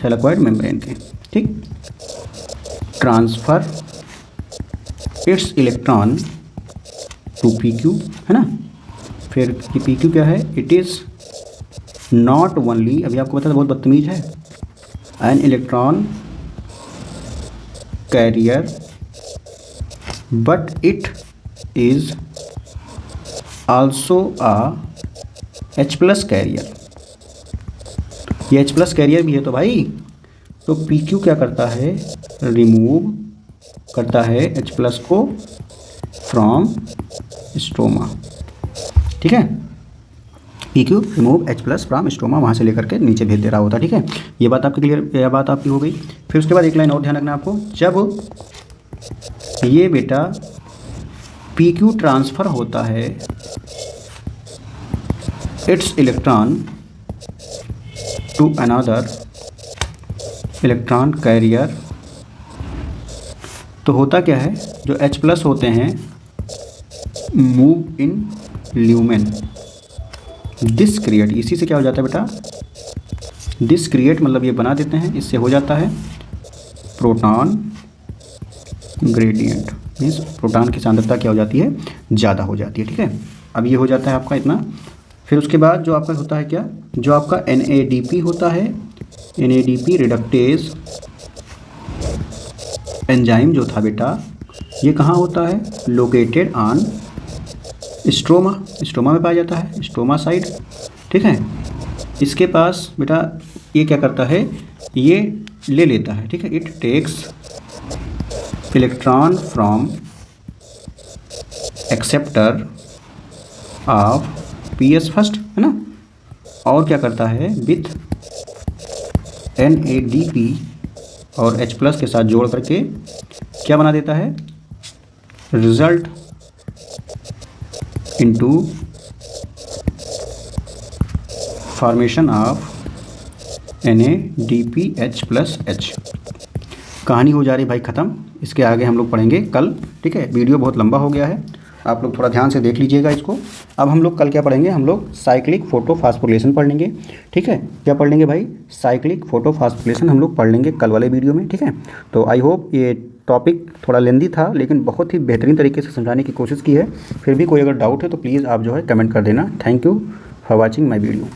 थैलाकोइड मेम्ब्रेन के, ठीक। Transfer its electron to PQ, है ना। फिर PQ क्या है, इट इज़ नॉट ओनली, अभी आपको पता था बहुत बदतमीज है, an electron carrier but it is also a H plus carrier. ये H प्लस कैरियर भी है तो भाई, तो PQ क्या करता है, रिमूव करता है H प्लस को फ्रॉम स्ट्रोमा, ठीक है। PQ remove H plus from stroma, वहाँ से लेकर के नीचे भेज दे रहा होता है, ठीक है। ये बात आपकी क्लियर, यह बात आपकी हो गई। फिर उसके बाद एक लाइन और ध्यान रखना आपको, जब ये बेटा PQ ट्रांसफ़र होता है its electron to another electron carrier, तो होता क्या है, जो H प्लस होते हैं move in lumen, this create, इसी से क्या हो जाता है बेटा, दिस क्रिएट मतलब ये बना देते हैं, इससे हो जाता है प्रोटॉन ग्रेडियंट, मीन्स प्रोटॉन की सांद्रता क्या हो जाती है, ज़्यादा हो जाती है, ठीक है। अब ये हो जाता है आपका इतना। फिर उसके बाद जो आपका होता है क्या, जो आपका NADP होता है, NADP रिडक्टेज एंजाइम जो था बेटा, ये कहाँ होता है, लोकेटेड ऑन स्ट्रोमा, स्ट्रोमा में पाया जाता है, स्ट्रोमा साइड, ठीक है। इसके पास बेटा ये क्या करता है, ये ले लेता है, ठीक है, it takes electron from acceptor of PS first, है ना, और क्या करता है विथ NADP और H प्लस के साथ जोड़ करके क्या बना देता है, result into formation of NADPH plus H। कहानी हो जा रही भाई ख़त्म, इसके आगे हम लोग पढ़ेंगे कल, ठीक है। वीडियो बहुत लंबा हो गया है, आप लोग थोड़ा ध्यान से देख लीजिएगा इसको। अब हम लोग कल क्या पढ़ेंगे, हम लोग साइक्लिक फोटोफॉस्फोरिलेशन पढ़ लेंगे, ठीक है। क्या पढ़ लेंगे भाई, साइक्लिक फोटोफॉस्फोरिलेशन हम लोग पढ़ लेंगे कल वाले वीडियो में, ठीक है। तो आई होप ये टॉपिक थोड़ा लेंदी था, लेकिन बहुत ही बेहतरीन तरीके से समझाने की कोशिश की है। फिर भी कोई अगर डाउट है तो प्लीज़ आप जो है कमेंट कर देना। Thank you for watching my video.